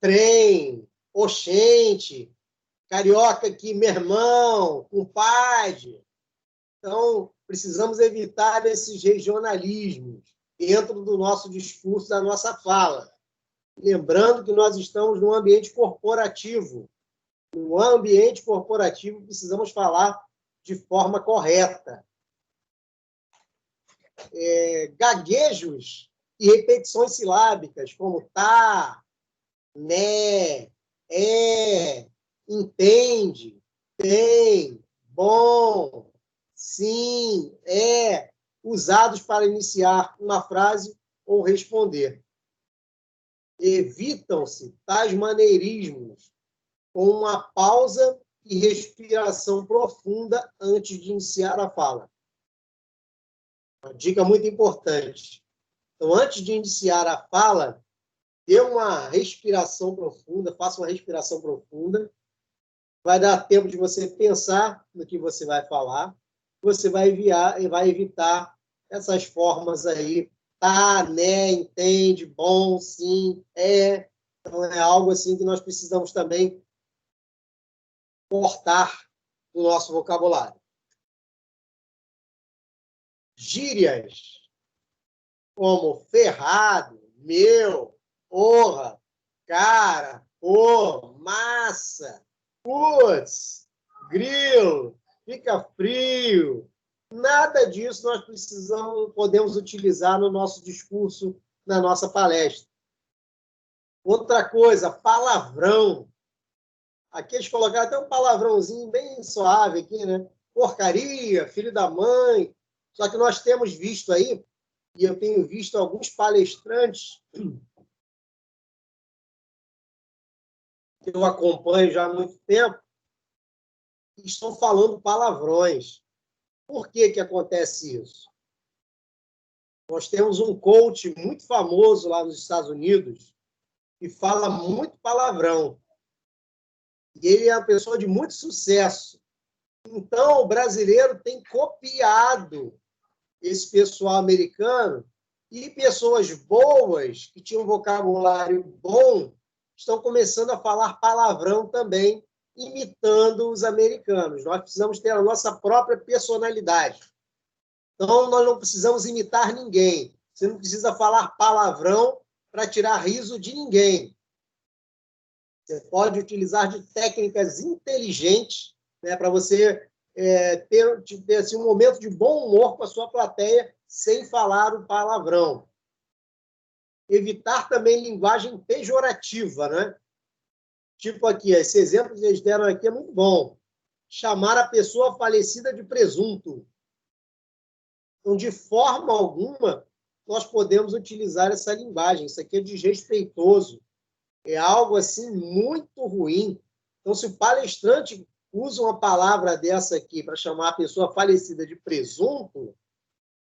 trem, oxente, carioca aqui, meu irmão, compadre. Então, precisamos evitar esses regionalismos dentro do nosso discurso, da nossa fala. Lembrando que nós estamos num ambiente corporativo. No ambiente corporativo, precisamos falar de forma correta. Gaguejos e repetições silábicas, como tá, né, entende, tem, bom, sim, usados para iniciar uma frase ou responder. Evitam-se tais maneirismos com uma pausa e respiração profunda antes de iniciar a fala. Uma dica muito importante. Então, antes de iniciar a fala, dê uma respiração profunda, faça uma respiração profunda. Vai dar tempo de você pensar no que você vai falar. Você vai evitar essas formas aí. Tá, né, entende, bom, sim, é. Então, é algo assim que nós precisamos também cortar do nosso vocabulário. Gírias, como ferrado, meu, porra, cara, pô, massa, putz, grilo, fica frio. Nada disso nós podemos utilizar no nosso discurso, na nossa palestra. Outra coisa, palavrão. Aqui eles colocaram até um palavrãozinho bem suave aqui, né? Porcaria, filho da mãe. Só que nós temos visto aí, e eu tenho visto alguns palestrantes que eu acompanho já há muito tempo, que estão falando palavrões. Por que que acontece isso? Nós temos um coach muito famoso lá nos Estados Unidos que fala muito palavrão. E ele é uma pessoa de muito sucesso. Então, o brasileiro tem copiado esse pessoal americano e pessoas boas, que tinham um vocabulário bom, estão começando a falar palavrão também, imitando os americanos. Nós precisamos ter a nossa própria personalidade. Então, nós não precisamos imitar ninguém. Você não precisa falar palavrão para tirar riso de ninguém. Você pode utilizar de técnicas inteligentes, né, para você ter assim, um momento de bom humor com a sua plateia sem falar o palavrão. Evitar também linguagem pejorativa, né? Tipo aqui, esse exemplo que eles deram aqui é muito bom. Chamar a pessoa falecida de presunto. Então, de forma alguma, nós podemos utilizar essa linguagem. Isso aqui é desrespeitoso. É algo assim muito ruim. Então, se o palestrante usa uma palavra dessa aqui para chamar a pessoa falecida de presunto,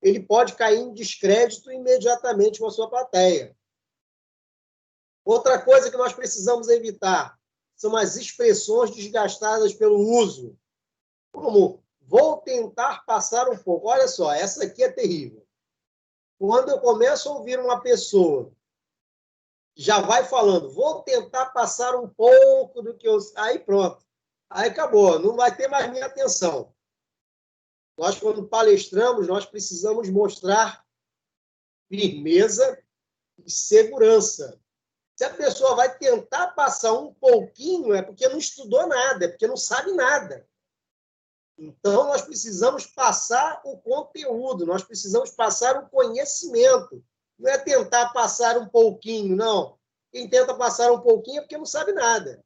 ele pode cair em descrédito imediatamente com a sua plateia. Outra coisa que nós precisamos evitar são as expressões desgastadas pelo uso. Como, vou tentar passar um pouco. Olha só, essa aqui é terrível. Quando eu começo a ouvir uma pessoa já vai falando, vou tentar passar um pouco do que eu... Aí pronto. Aí acabou, não vai ter mais minha atenção. Nós, quando palestramos, nós precisamos mostrar firmeza e segurança. Se a pessoa vai tentar passar um pouquinho, é porque não estudou nada, é porque não sabe nada. Então, nós precisamos passar o conteúdo, nós precisamos passar o conhecimento. Não é tentar passar um pouquinho, não. Quem tenta passar um pouquinho é porque não sabe nada.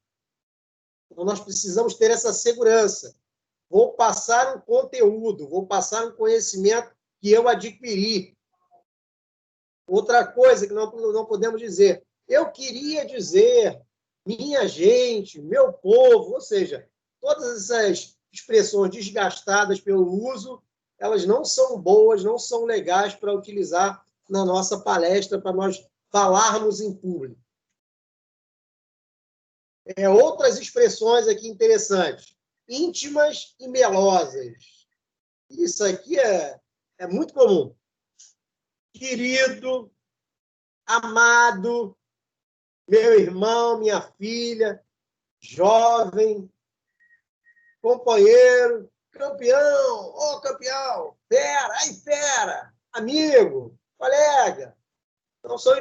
Então, nós precisamos ter essa segurança. Vou passar um conteúdo, vou passar um conhecimento que eu adquiri. Outra coisa que não podemos dizer, eu queria dizer, minha gente, meu povo, ou seja, todas essas expressões desgastadas pelo uso, elas não são boas, não são legais para utilizar na nossa palestra, para nós falarmos em público. Outras expressões aqui interessantes, íntimas e melosas. Isso aqui é muito comum. Querido, amado, meu irmão, minha filha, jovem, companheiro, campeão, campeão, fera, ai fera, amigo, colega. Então, são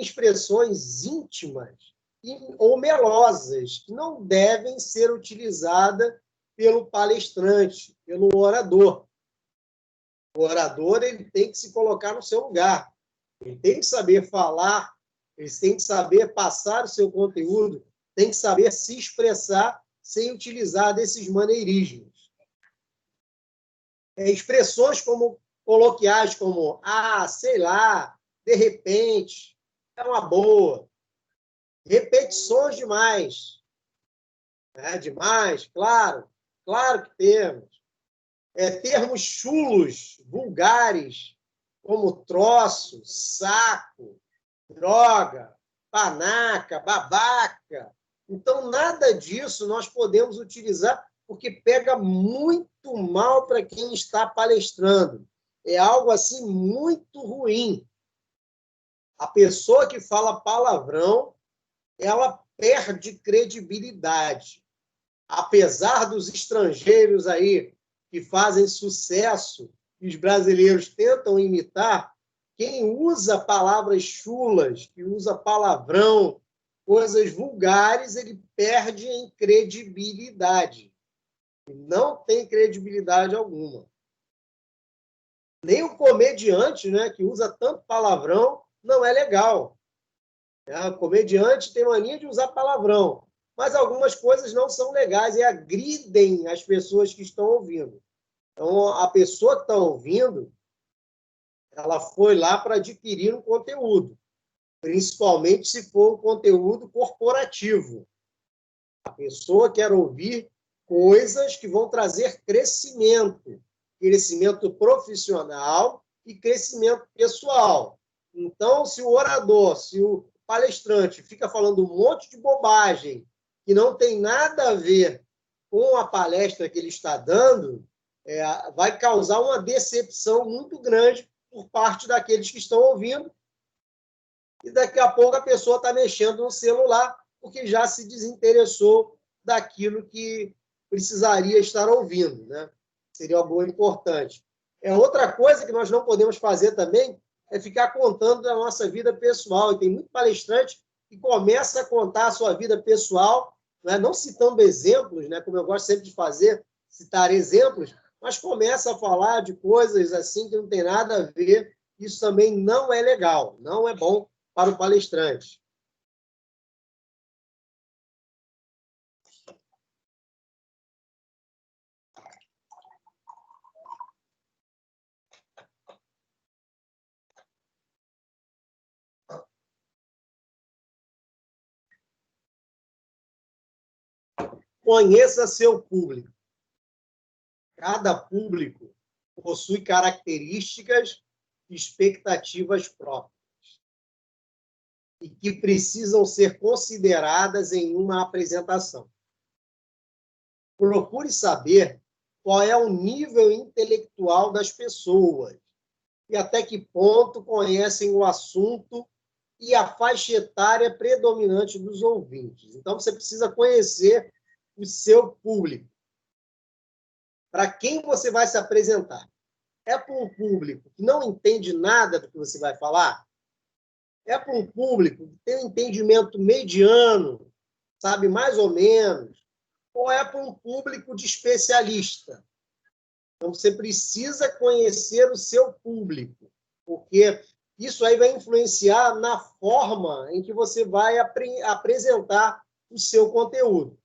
expressões íntimas ou melosas que não devem ser utilizadas pelo palestrante, pelo orador. O orador ele tem que se colocar no seu lugar, ele tem que saber falar, ele tem que saber passar o seu conteúdo, tem que saber se expressar sem utilizar desses maneirismos. Expressões como coloquiais como sei lá, de repente, é uma boa. Repetições demais. Demais, claro que temos. Termos chulos, vulgares, como troço, saco, droga, panaca, babaca. Então, nada disso nós podemos utilizar, porque pega muito mal para quem está palestrando. É algo assim muito ruim. A pessoa que fala palavrão, ela perde credibilidade. Apesar dos estrangeiros aí que fazem sucesso, que os brasileiros tentam imitar, quem usa palavras chulas, que usa palavrão, coisas vulgares, ele perde em credibilidade. Não tem credibilidade alguma. Nem o comediante, né, que usa tanto palavrão, não é legal. O comediante tem mania de usar palavrão, mas algumas coisas não são legais e agridem as pessoas que estão ouvindo. Então, a pessoa que está ouvindo, ela foi lá para adquirir um conteúdo, principalmente se for um conteúdo corporativo. A pessoa quer ouvir coisas que vão trazer crescimento profissional e crescimento pessoal. Então, se o orador, se o palestrante fica falando um monte de bobagem que não tem nada a ver com a palestra que ele está dando, vai causar uma decepção muito grande por parte daqueles que estão ouvindo, e daqui a pouco a pessoa está mexendo no celular porque já se desinteressou daquilo que precisaria estar ouvindo, né? Seria algo importante. Outra coisa que nós não podemos fazer também é ficar contando da nossa vida pessoal. E tem muito palestrante que começa a contar a sua vida pessoal, né? Não citando exemplos, né? Como eu gosto sempre de fazer, citar exemplos, mas começa a falar de coisas assim que não tem nada a ver. Isso também não é legal, não é bom para o palestrante. Conheça seu público. Cada público possui características e expectativas próprias e que precisam ser consideradas em uma apresentação. Procure saber qual é o nível intelectual das pessoas e até que ponto conhecem o assunto e a faixa etária predominante dos ouvintes. Então, você precisa conhecer o seu público. Para quem você vai se apresentar? É para um público que não entende nada do que você vai falar? É para um público que tem um entendimento mediano, sabe mais ou menos? Ou é para um público de especialista? Então, você precisa conhecer o seu público, porque isso aí vai influenciar na forma em que você vai apresentar o seu conteúdo.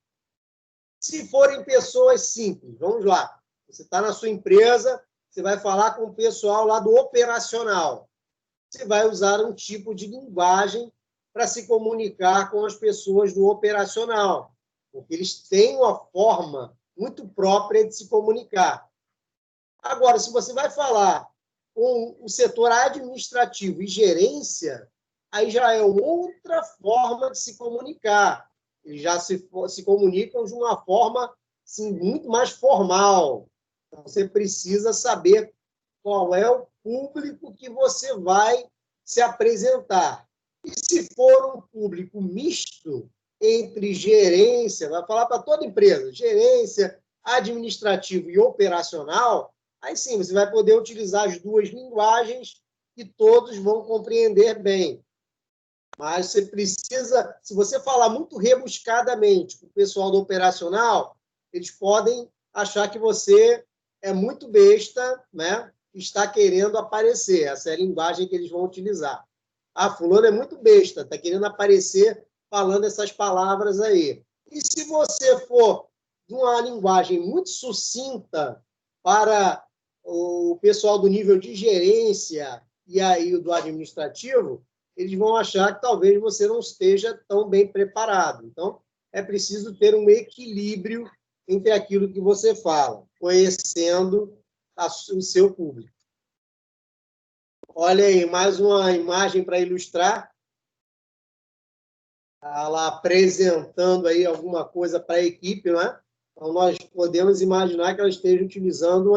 Se forem pessoas simples, vamos lá, você está na sua empresa, você vai falar com o pessoal lá do operacional. você vai usar um tipo de linguagem para se comunicar com as pessoas do operacional, porque eles têm uma forma muito própria de se comunicar. Agora, se você vai falar com o setor administrativo e gerência, aí já é outra forma de se comunicar. Eles já se comunicam de uma forma assim, muito mais formal. Então, você precisa saber qual é o público que você vai se apresentar. E se for um público misto entre gerência, vai falar para toda empresa, gerência, administrativo e operacional, aí sim, você vai poder utilizar as duas linguagens e todos vão compreender bem. Mas você precisa, se você falar muito rebuscadamente com o pessoal do operacional, eles podem achar que você é muito besta, né? Está querendo aparecer. Essa é a linguagem que eles vão utilizar. Ah, fulano é muito besta, está querendo aparecer falando essas palavras aí. E se você for de uma linguagem muito sucinta para o pessoal do nível de gerência e aí o do administrativo, eles vão achar que talvez você não esteja tão bem preparado. Então, é preciso ter um equilíbrio entre aquilo que você fala, conhecendo o seu público. Olha aí, mais uma imagem para ilustrar. Ela apresentando aí alguma coisa para a equipe, não é? Então, nós podemos imaginar que ela esteja utilizando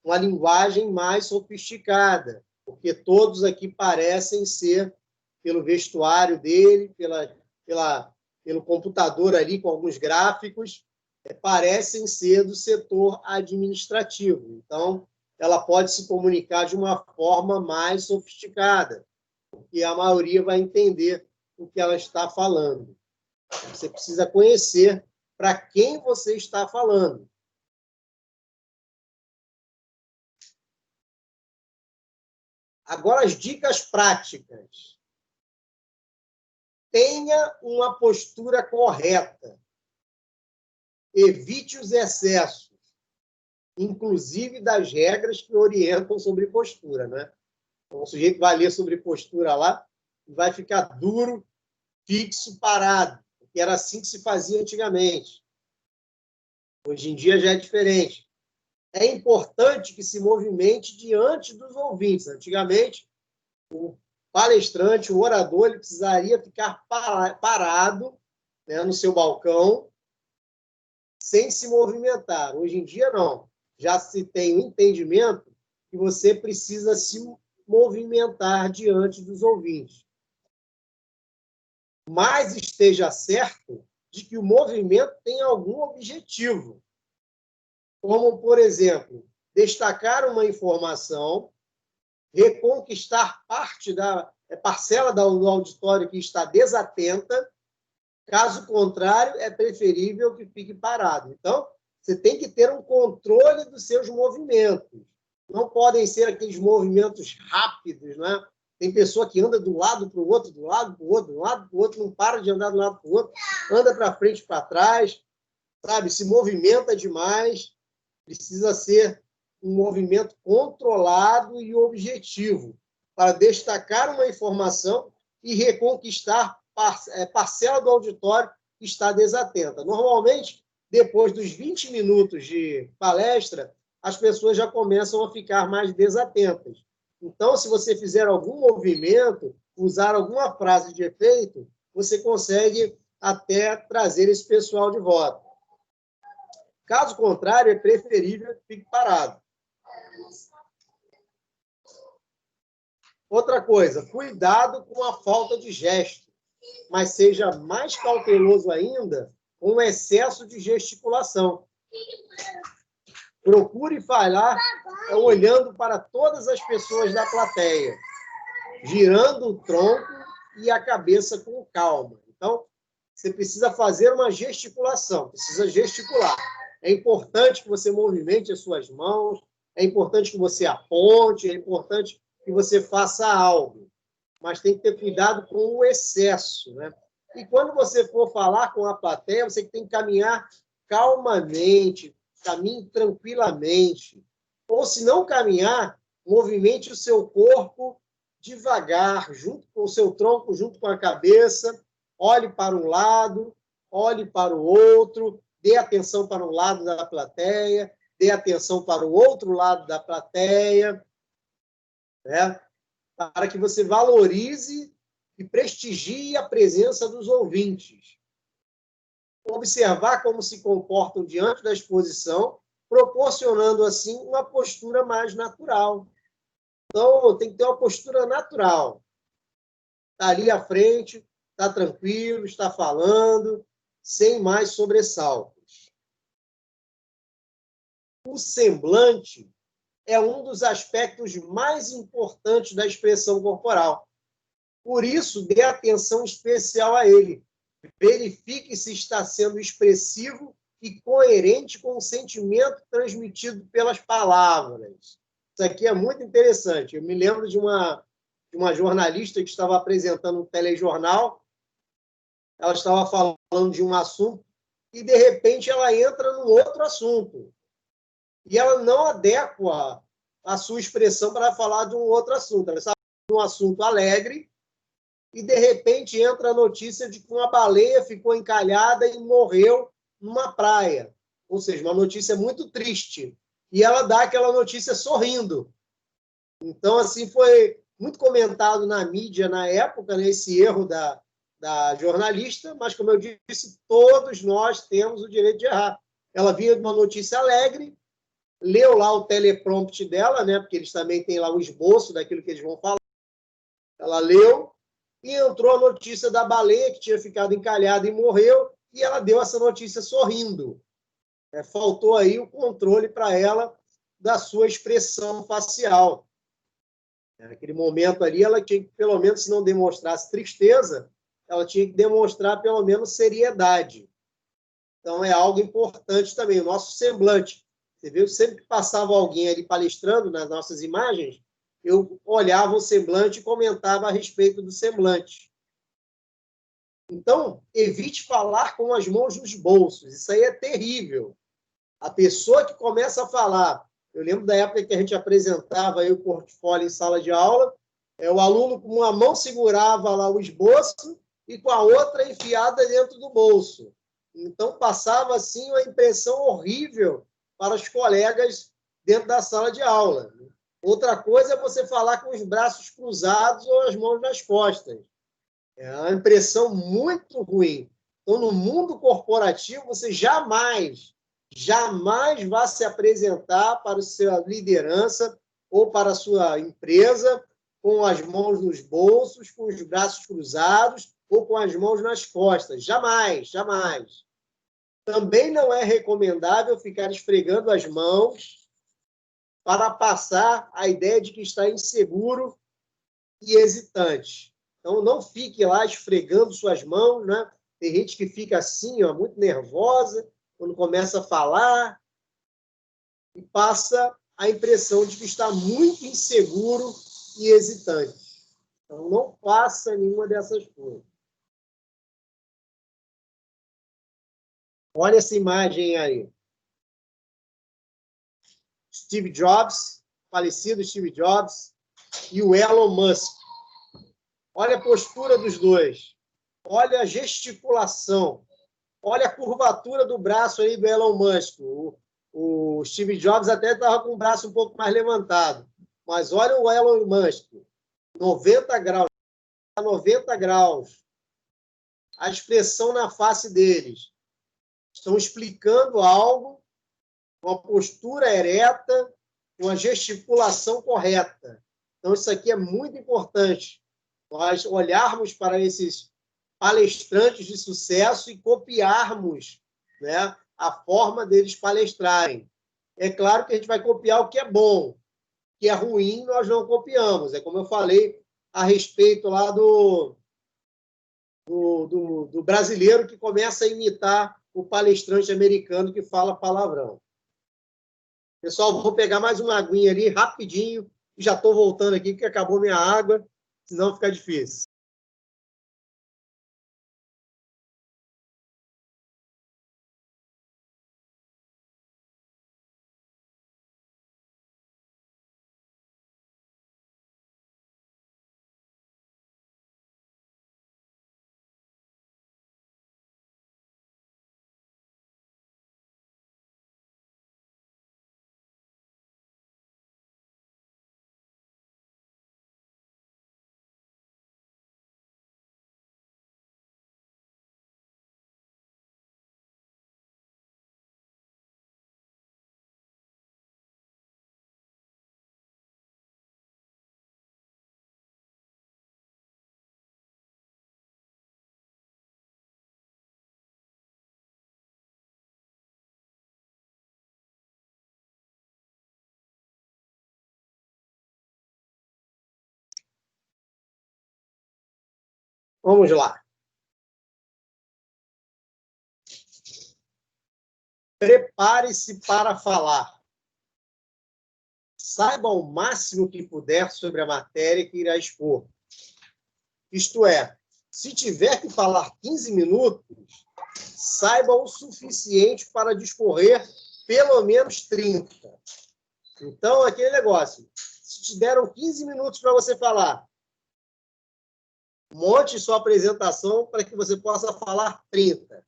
uma linguagem mais sofisticada, porque todos aqui parecem ser, pelo vestuário dele, pelo computador ali com alguns gráficos, parecem ser do setor administrativo. Então, ela pode se comunicar de uma forma mais sofisticada, porque a maioria vai entender o que ela está falando. Você precisa conhecer para quem você está falando. Agora, as dicas práticas. Tenha uma postura correta. Evite os excessos, inclusive das regras que orientam sobre postura, né? Então, o sujeito vai ler sobre postura lá e vai ficar duro, fixo, parado, porque era assim que se fazia antigamente. Hoje em dia já é diferente. É importante que se movimente diante dos ouvintes. Antigamente, o palestrante, o orador, ele precisaria ficar parado, né, no seu balcão, sem se movimentar. Hoje em dia, não. Já se tem o entendimento que você precisa se movimentar diante dos ouvintes. Mas esteja certo de que o movimento tem algum objetivo. Como, por exemplo, destacar uma informação, reconquistar parcela do auditório que está desatenta. Caso contrário, é preferível que fique parado. Então, você tem que ter um controle dos seus movimentos. Não podem ser aqueles movimentos rápidos, né? Tem pessoa que anda de um lado para o outro, do lado para o outro, do lado para o outro, não para de andar de um lado para o outro, anda para frente e para trás, sabe? Se movimenta demais. Precisa ser um movimento controlado e objetivo para destacar uma informação e reconquistar parcela do auditório que está desatenta. Normalmente, depois dos 20 minutos de palestra, as pessoas já começam a ficar mais desatentas. Então, se você fizer algum movimento, usar alguma frase de efeito, você consegue até trazer esse pessoal de volta. Caso contrário, é preferível que fique parado. Outra coisa, cuidado com a falta de gesto, mas seja mais cauteloso ainda com o excesso de gesticulação. Procure falar olhando para todas as pessoas da plateia, girando o tronco e a cabeça com calma. Então, você precisa fazer uma gesticulação, precisa gesticular. É importante que você movimente as suas mãos, é importante que você aponte, é importante que você faça algo. Mas tem que ter cuidado com o excesso, né? E quando você for falar com a plateia, você tem que caminhar calmamente, caminhe tranquilamente. Ou, se não caminhar, movimente o seu corpo devagar, junto com o seu tronco, junto com a cabeça, olhe para um lado, olhe para o outro, dê atenção para um lado da plateia, dê atenção para o outro lado da plateia, né? Para que você valorize e prestigie a presença dos ouvintes. Observar como se comportam diante da exposição, proporcionando, assim, uma postura mais natural. Então, tem que ter uma postura natural. Está ali à frente, está tranquilo, está falando, sem mais sobressaltos. O semblante é um dos aspectos mais importantes da expressão corporal. Por isso, dê atenção especial a ele. Verifique se está sendo expressivo e coerente com o sentimento transmitido pelas palavras. Isso aqui é muito interessante. Eu me lembro de uma jornalista que estava apresentando um telejornal, ela estava falando de um assunto e, de repente, ela entra num outro assunto. E ela não adequa a sua expressão para falar de um outro assunto. Ela está falando de um assunto alegre e, de repente, entra a notícia de que uma baleia ficou encalhada e morreu numa praia. Ou seja, uma notícia muito triste. E ela dá aquela notícia sorrindo. Então, assim, foi muito comentado na mídia na época, né, esse erro da jornalista, mas, como eu disse, todos nós temos o direito de errar. Ela vinha de uma notícia alegre, leu lá o teleprompter dela, né, porque eles também têm lá o esboço daquilo que eles vão falar. Ela leu e entrou a notícia da baleia que tinha ficado encalhada e morreu, e ela deu essa notícia sorrindo. Faltou aí o controle para ela da sua expressão facial. Naquele momento ali, ela tinha que, pelo menos, se não demonstrasse tristeza, ela tinha que demonstrar, pelo menos, seriedade. Então, é algo importante também, o nosso semblante. Você viu, sempre que passava alguém ali palestrando nas nossas imagens, eu olhava o semblante e comentava a respeito do semblante. Então, evite falar com as mãos nos bolsos. Isso aí é terrível. A pessoa que começa a falar... Eu lembro da época que a gente apresentava aí o portfólio em sala de aula, o aluno com uma mão segurava lá o esboço e com a outra enfiada dentro do bolso. Então, passava, assim, uma impressão horrível para os colegas dentro da sala de aula. Outra coisa é você falar com os braços cruzados ou as mãos nas costas. É uma impressão muito ruim. Então, no mundo corporativo, você jamais vai se apresentar para a sua liderança ou para a sua empresa com as mãos nos bolsos, com os braços cruzados ou com as mãos nas costas. Jamais, jamais. Também não é recomendável ficar esfregando as mãos para passar a ideia de que está inseguro e hesitante. Então, não fique lá esfregando suas mãos, né? Tem gente que fica assim, ó, muito nervosa, quando começa a falar, e passa a impressão de que está muito inseguro e hesitante. Então, não faça nenhuma dessas coisas. Olha essa imagem aí. Steve Jobs, falecido Steve Jobs, e o Elon Musk. Olha a postura dos dois. Olha a gesticulação. Olha a curvatura do braço aí do Elon Musk. O Steve Jobs até estava com o braço um pouco mais levantado. Mas olha o Elon Musk. 90 graus. 90 graus. A expressão na face deles. Estão explicando algo com a postura ereta, com a gesticulação correta. Então, isso aqui é muito importante. Nós olharmos para esses palestrantes de sucesso e copiarmos, né, a forma deles palestrarem. É claro que a gente vai copiar o que é bom, o que é ruim nós não copiamos. É como eu falei a respeito lá do brasileiro que começa a imitar o palestrante americano que fala palavrão. Pessoal, vou pegar mais uma aguinha ali rapidinho e já estou voltando aqui porque acabou minha água, senão fica difícil. Vamos lá. Prepare-se para falar. Saiba o máximo que puder sobre a matéria que irá expor. Isto é, se tiver que falar 15 minutos, saiba o suficiente para discorrer pelo menos 30. Então, aquele negócio. Se te deram 15 minutos para você falar, monte sua apresentação para que você possa falar 30.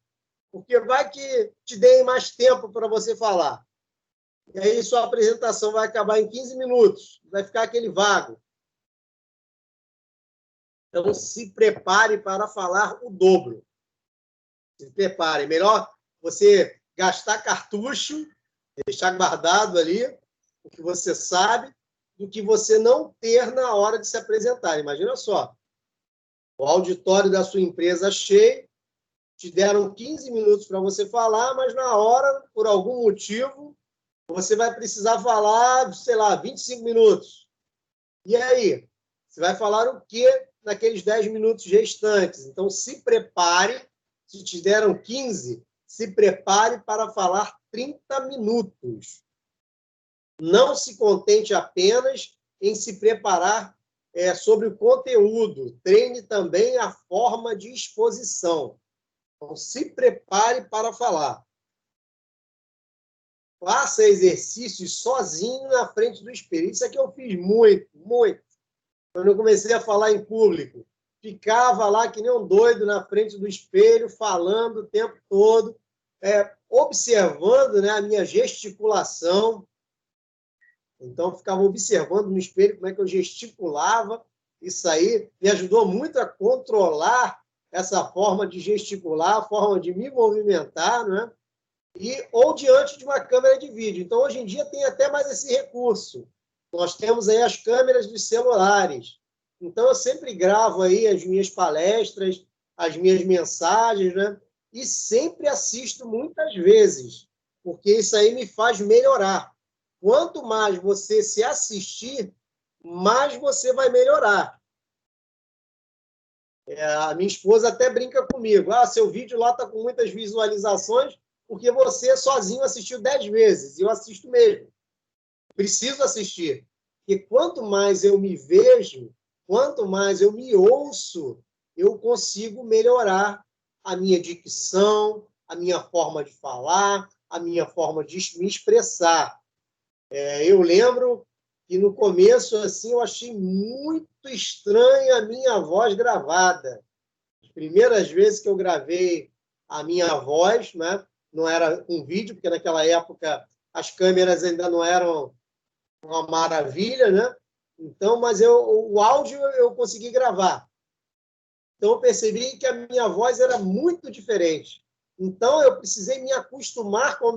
Porque vai que te deem mais tempo para você falar. E aí sua apresentação vai acabar em 15 minutos. Vai ficar aquele vago. Então, se prepare para falar o dobro. Se prepare. Melhor você gastar cartucho, deixar guardado ali o que você sabe, do que você não ter na hora de se apresentar. Imagina só. O auditório da sua empresa cheio, te deram 15 minutos para você falar, mas na hora, por algum motivo, você vai precisar falar, sei lá, 25 minutos. E aí? Você vai falar o quê naqueles 10 minutos restantes? Então, se prepare. Se te deram 15, se prepare para falar 30 minutos. Não se contente apenas em se preparar sobre o conteúdo. Treine também a forma de exposição. Então, se prepare para falar. Faça exercícios sozinho na frente do espelho. Isso aqui eu fiz muito, muito. Quando eu comecei a falar em público, ficava lá que nem um doido na frente do espelho, falando o tempo todo, observando, né, a minha gesticulação. Então, ficava observando no espelho como é que eu gesticulava. Isso aí me ajudou muito a controlar essa forma de gesticular, a forma de me movimentar, né? Ou diante de uma câmera de vídeo. Então, hoje em dia, tem até mais esse recurso. Nós temos aí as câmeras dos celulares. Então, eu sempre gravo aí as minhas palestras, as minhas mensagens, né? E sempre assisto muitas vezes, porque isso aí me faz melhorar. Quanto mais você se assistir, mais você vai melhorar. A minha esposa até brinca comigo. Seu vídeo lá está com muitas visualizações porque você sozinho assistiu 10 vezes. E eu assisto mesmo. Preciso assistir. Porque quanto mais eu me vejo, quanto mais eu me ouço, eu consigo melhorar a minha dicção, a minha forma de falar, a minha forma de me expressar. Eu lembro que no começo assim, eu achei muito estranha a minha voz gravada. As primeiras vezes que eu gravei a minha voz, né, não era um vídeo, porque naquela época as câmeras ainda não eram uma maravilha, né? Então, mas o áudio eu consegui gravar. Então, eu percebi que a minha voz era muito diferente. Então, eu precisei me acostumar com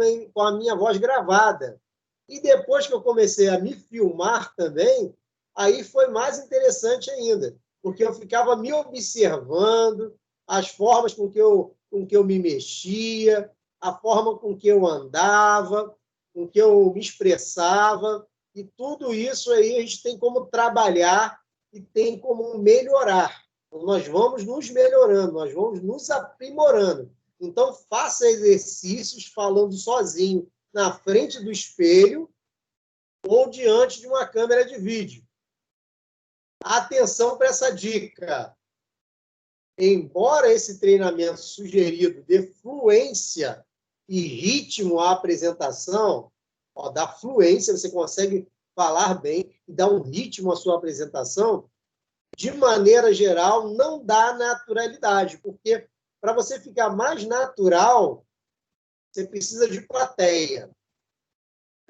a minha voz gravada. E depois que eu comecei a me filmar também, aí foi mais interessante ainda, porque eu ficava me observando, as formas com que eu me mexia, a forma com que eu andava, com que eu me expressava, e tudo isso aí a gente tem como trabalhar e tem como melhorar. Então, nós vamos nos melhorando, nós vamos nos aprimorando. Então, faça exercícios falando sozinho, na frente do espelho ou diante de uma câmera de vídeo. Atenção para essa dica. Embora esse treinamento sugerido dê fluência e ritmo à apresentação, dá fluência, você consegue falar bem e dar um ritmo à sua apresentação, de maneira geral, não dá naturalidade, porque para você ficar mais natural, você precisa de plateia.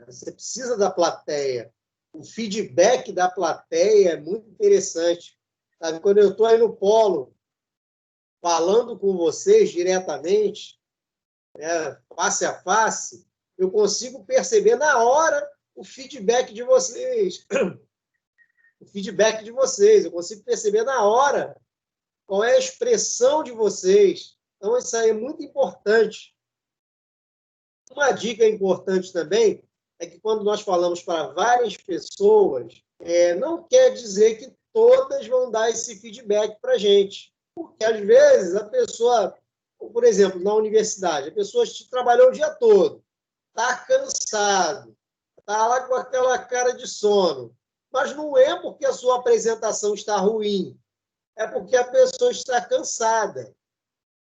Você precisa da plateia. O feedback da plateia é muito interessante. Sabe? Quando eu estou aí no polo, falando com vocês diretamente, face a face, eu consigo perceber na hora o feedback de vocês. O feedback de vocês. Eu consigo perceber na hora qual é a expressão de vocês. Então, isso aí é muito importante. Uma dica importante também é que quando nós falamos para várias pessoas, não quer dizer que todas vão dar esse feedback para a gente. Porque, às vezes, a pessoa, por exemplo, na universidade, a pessoa trabalhou o dia todo, está cansado, está lá com aquela cara de sono. Mas não é porque a sua apresentação está ruim, é porque a pessoa está cansada.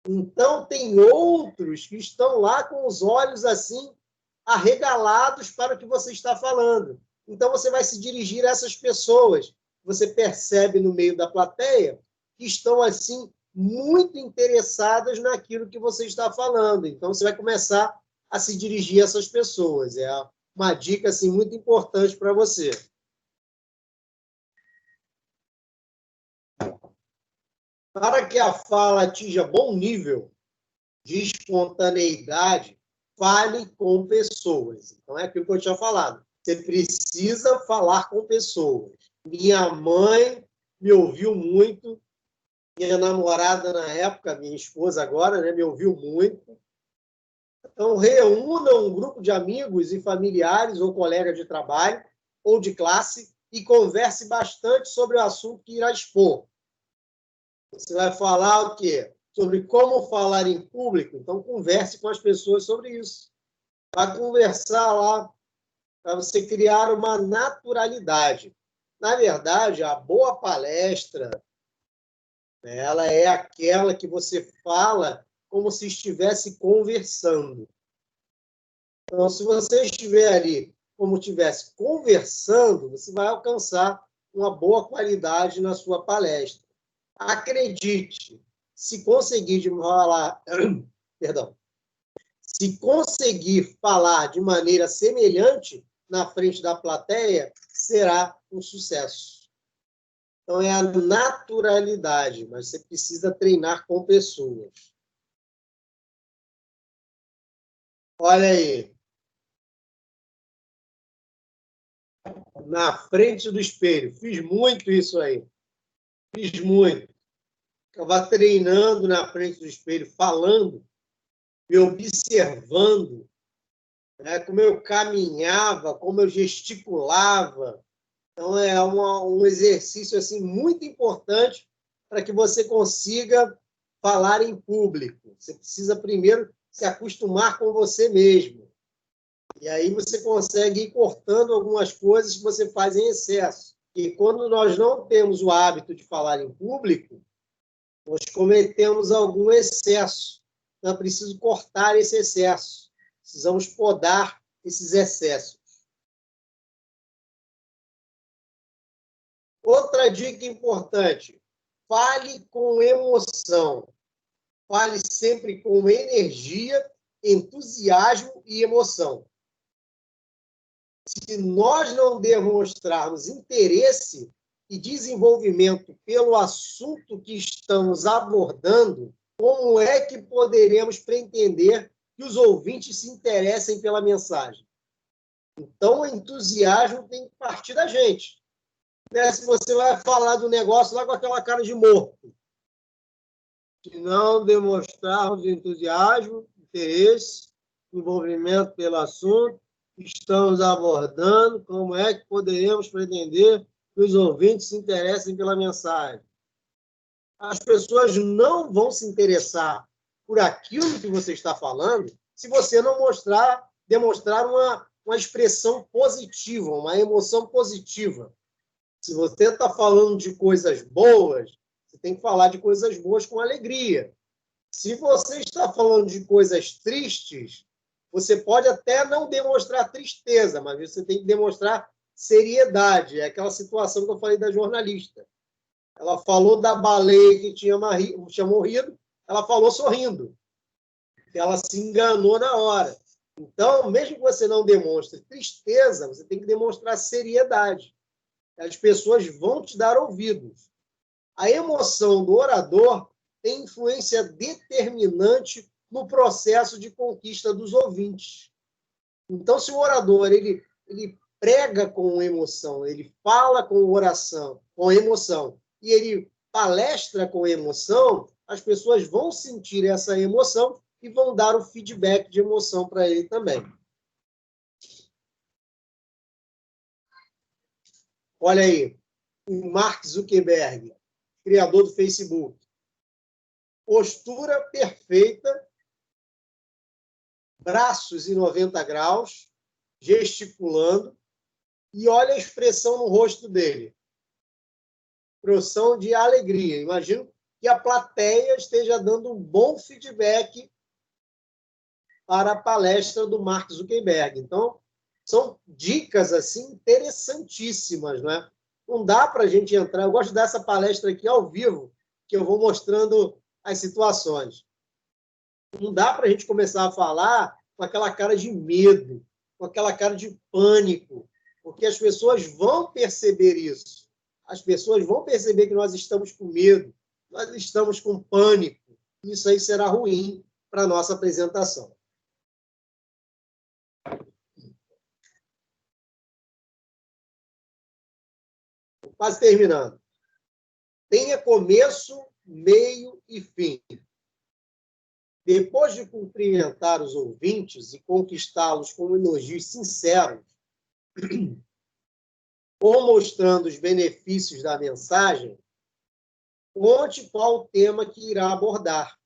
Então, tem outros que estão lá com os olhos assim, arregalados para o que você está falando. Então, você vai se dirigir a essas pessoas. Você percebe no meio da plateia que estão assim muito interessadas naquilo que você está falando. Então, você vai começar a se dirigir a essas pessoas. É uma dica assim muito importante para você. Para que a fala atinja bom nível de espontaneidade, fale com pessoas. Então, é aquilo que eu tinha falado. Você precisa falar com pessoas. Minha mãe me ouviu muito, minha namorada na época, minha esposa agora, né, me ouviu muito. Então, reúna um grupo de amigos e familiares ou colegas de trabalho ou de classe e converse bastante sobre o assunto que irá expor. Você vai falar o quê? Sobre como falar em público, então converse com as pessoas sobre isso. Vai conversar lá para você criar uma naturalidade. Na verdade, a boa palestra, né, ela é aquela que você fala como se estivesse conversando. Então, se você estiver ali como estivesse conversando, você vai alcançar uma boa qualidade na sua palestra. Acredite, se conseguir falar, perdão, se conseguir falar de maneira semelhante na frente da plateia, será um sucesso. Então, é a naturalidade, mas você precisa treinar com pessoas. Olha aí. Na frente do espelho. Fiz muito isso aí. Fiz muito. Estava treinando na frente do espelho, falando, me observando, né, como eu caminhava, como eu gesticulava. Então, é um exercício assim, muito importante para que você consiga falar em público. Você precisa primeiro se acostumar com você mesmo. E aí você consegue ir cortando algumas coisas que você faz em excesso. E quando nós não temos o hábito de falar em público, nós cometemos algum excesso. Então, é preciso cortar esse excesso. Precisamos podar esses excessos. Outra dica importante: fale com emoção. Fale sempre com energia, entusiasmo e emoção. Se nós não demonstrarmos interesse e desenvolvimento pelo assunto que estamos abordando, como é que poderemos pretender que os ouvintes se interessem pela mensagem? Então, o entusiasmo tem que partir da gente. Né? Se você vai falar do negócio lá com aquela cara de morto, se não demonstrarmos entusiasmo, interesse, envolvimento pelo assunto, estamos abordando, como é que poderemos pretender que os ouvintes se interessem pela mensagem? As pessoas não vão se interessar por aquilo que você está falando se você não demonstrar uma expressão positiva, uma emoção positiva. Se você está falando de coisas boas, você tem que falar de coisas boas com alegria. Se você está falando de coisas tristes, você pode até não demonstrar tristeza, mas você tem que demonstrar seriedade. É aquela situação que eu falei da jornalista. Ela falou da baleia que tinha morrido, ela falou sorrindo. Ela se enganou na hora. Então, mesmo que você não demonstre tristeza, você tem que demonstrar seriedade. As pessoas vão te dar ouvidos. A emoção do orador tem influência determinante no processo de conquista dos ouvintes. Então, se o orador ele prega com emoção, ele fala com oração, com emoção, e ele palestra com emoção, as pessoas vão sentir essa emoção e vão dar o feedback de emoção para ele também. Olha aí, o Mark Zuckerberg, criador do Facebook. postura perfeita, braços em 90 graus, gesticulando, e olha a expressão no rosto dele. Expressão de alegria. Imagino que a plateia esteja dando um bom feedback para a palestra do Mark Zuckerberg. Então, são dicas assim interessantíssimas, né? Não dá para a gente entrar. Eu gosto dessa palestra aqui ao vivo, que eu vou mostrando as situações. Não dá para a gente começar a falar com aquela cara de medo, com aquela cara de pânico, porque as pessoas vão perceber isso. As pessoas vão perceber que nós estamos com medo, nós estamos com pânico. Isso aí será ruim para a nossa apresentação. Quase terminando. Tenha começo, meio e fim. Depois de cumprimentar os ouvintes e conquistá-los com elogios sinceros, ou mostrando os benefícios da mensagem, conte qual o tema que irá abordar.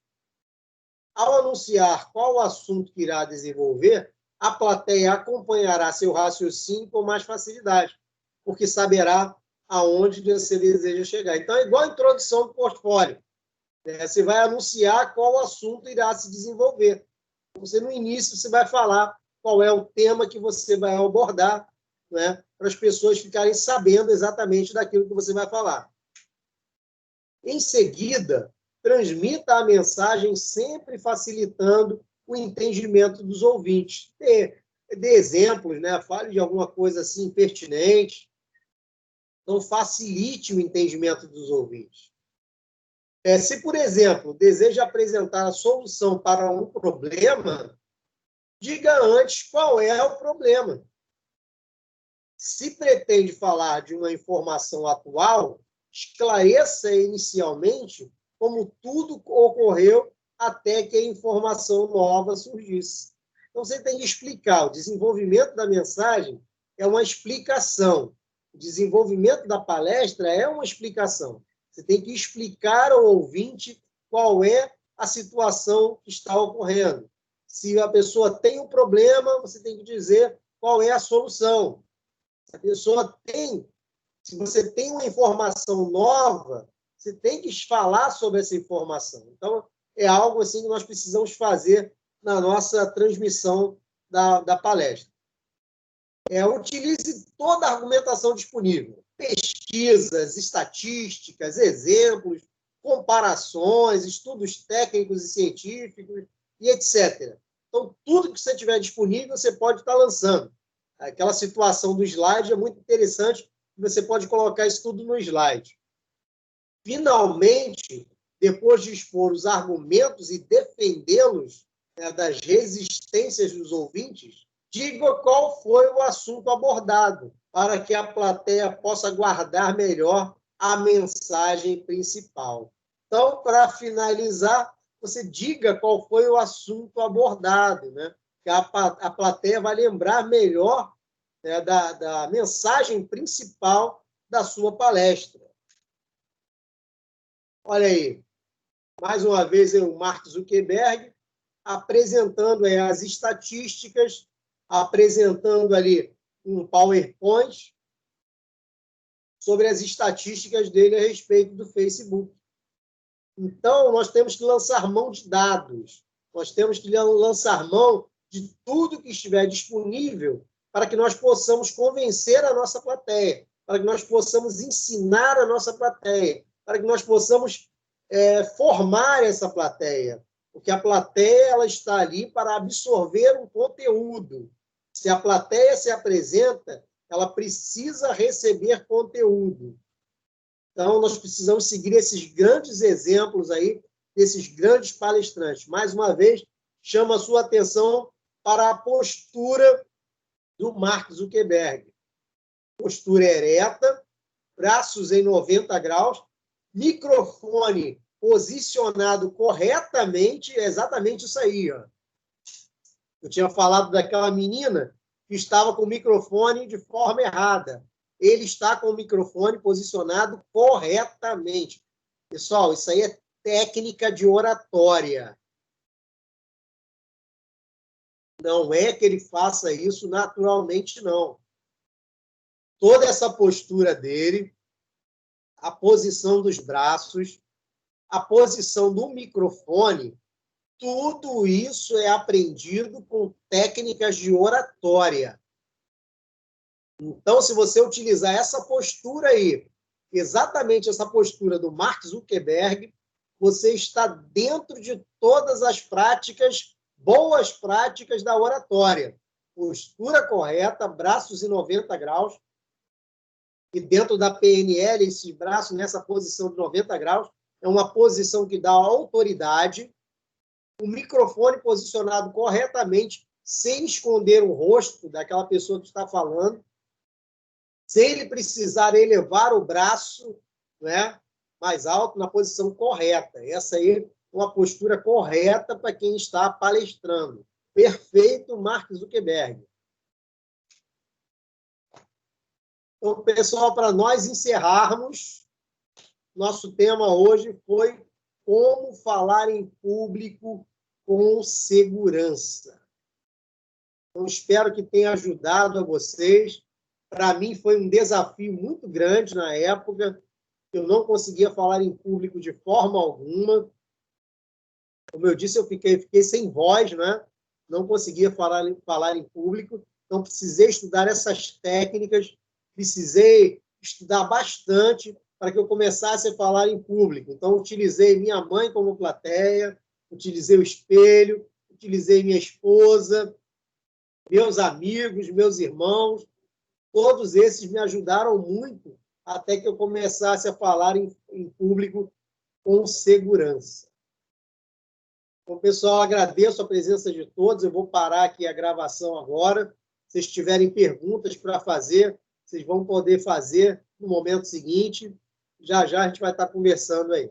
Ao anunciar qual o assunto que irá desenvolver, a plateia acompanhará seu raciocínio com mais facilidade, porque saberá aonde você deseja chegar. Então, é igual a introdução do portfólio. Você vai anunciar qual assunto irá se desenvolver. Você, no início, você vai falar qual é o tema que você vai abordar, né, para as pessoas ficarem sabendo exatamente daquilo que você vai falar. Em seguida, transmita a mensagem sempre facilitando o entendimento dos ouvintes. Dê exemplos, né? Fale de alguma coisa assim pertinente. Então, facilite o entendimento dos ouvintes. Se, por exemplo, deseja apresentar a solução para um problema, diga antes qual é o problema. Se pretende falar de uma informação atual, esclareça inicialmente como tudo ocorreu até que a informação nova surgisse. Então, você tem que explicar. O desenvolvimento da mensagem é uma explicação. O desenvolvimento da palestra é uma explicação. Você tem que explicar ao ouvinte qual é a situação que está ocorrendo. Se a pessoa tem um problema, você tem que dizer qual é a solução. Se a pessoa se você tem uma informação nova, você tem que falar sobre essa informação. Então, é algo assim que nós precisamos fazer na nossa transmissão da palestra. Utilize toda a argumentação disponível. Pesquisas, estatísticas, exemplos, comparações, estudos técnicos e científicos, e etc. Então, tudo que você tiver disponível, você pode estar lançando. Aquela situação do slide é muito interessante, você pode colocar isso tudo no slide. Finalmente, depois de expor os argumentos e defendê-los, das resistências dos ouvintes, diga qual foi o assunto abordado, para que a plateia possa guardar melhor a mensagem principal. Então, para finalizar, você diga qual foi o assunto abordado, né? Que a plateia vai lembrar melhor, né, da mensagem principal da sua palestra. Olha aí, mais uma vez o Mark Zuckerberg apresentando as estatísticas, apresentando ali um PowerPoint sobre as estatísticas dele a respeito do Facebook. Então, nós temos que lançar mão de dados, nós temos que lançar mão de tudo que estiver disponível para que nós possamos convencer a nossa plateia, para que nós possamos ensinar a nossa plateia, para que nós possamos formar essa plateia. Porque a plateia ela está ali para absorver um conteúdo. Se a plateia se apresenta, ela precisa receber conteúdo. Então, nós precisamos seguir esses grandes exemplos aí, desses grandes palestrantes. Mais uma vez, chamo a sua atenção para a postura do Mark Zuckerberg. Postura ereta, braços em 90 graus, microfone posicionado corretamente, é exatamente isso aí. Ó. Eu tinha falado daquela menina que estava com o microfone de forma errada. Ele está com o microfone posicionado corretamente. Pessoal, isso aí é técnica de oratória. Não é que ele faça isso naturalmente, não. Toda essa postura dele, a posição dos braços, a posição do microfone, tudo isso é aprendido com técnicas de oratória. Então, se você utilizar essa postura aí, exatamente essa postura do Mark Zuckerberg, você está dentro de todas as práticas, boas práticas da oratória. Postura correta, braços em 90 graus, e dentro da PNL, esse braço nessa posição de 90 graus, é uma posição que dá autoridade, o microfone posicionado corretamente, sem esconder o rosto daquela pessoa que está falando, sem ele precisar elevar o braço, né, mais alto, na posição correta. Essa aí é uma postura correta para quem está palestrando. Perfeito, Mark Zuckerberg. Então, pessoal, para nós encerrarmos, nosso tema hoje foi como falar em público com segurança. Então, espero que tenha ajudado a vocês. Para mim, foi um desafio muito grande na época. Eu não conseguia falar em público de forma alguma. Como eu disse, eu fiquei sem voz, né? Não conseguia falar em público. Então, precisei estudar essas técnicas, precisei estudar bastante para que eu começasse a falar em público. Então, utilizei minha mãe como plateia, utilizei o espelho, utilizei minha esposa, meus amigos, meus irmãos, todos esses me ajudaram muito até que eu começasse a falar em público com segurança. Então, pessoal, agradeço a presença de todos. Eu vou parar aqui a gravação agora. Se vocês tiverem perguntas para fazer, vocês vão poder fazer no momento seguinte. Já já a gente vai estar conversando aí.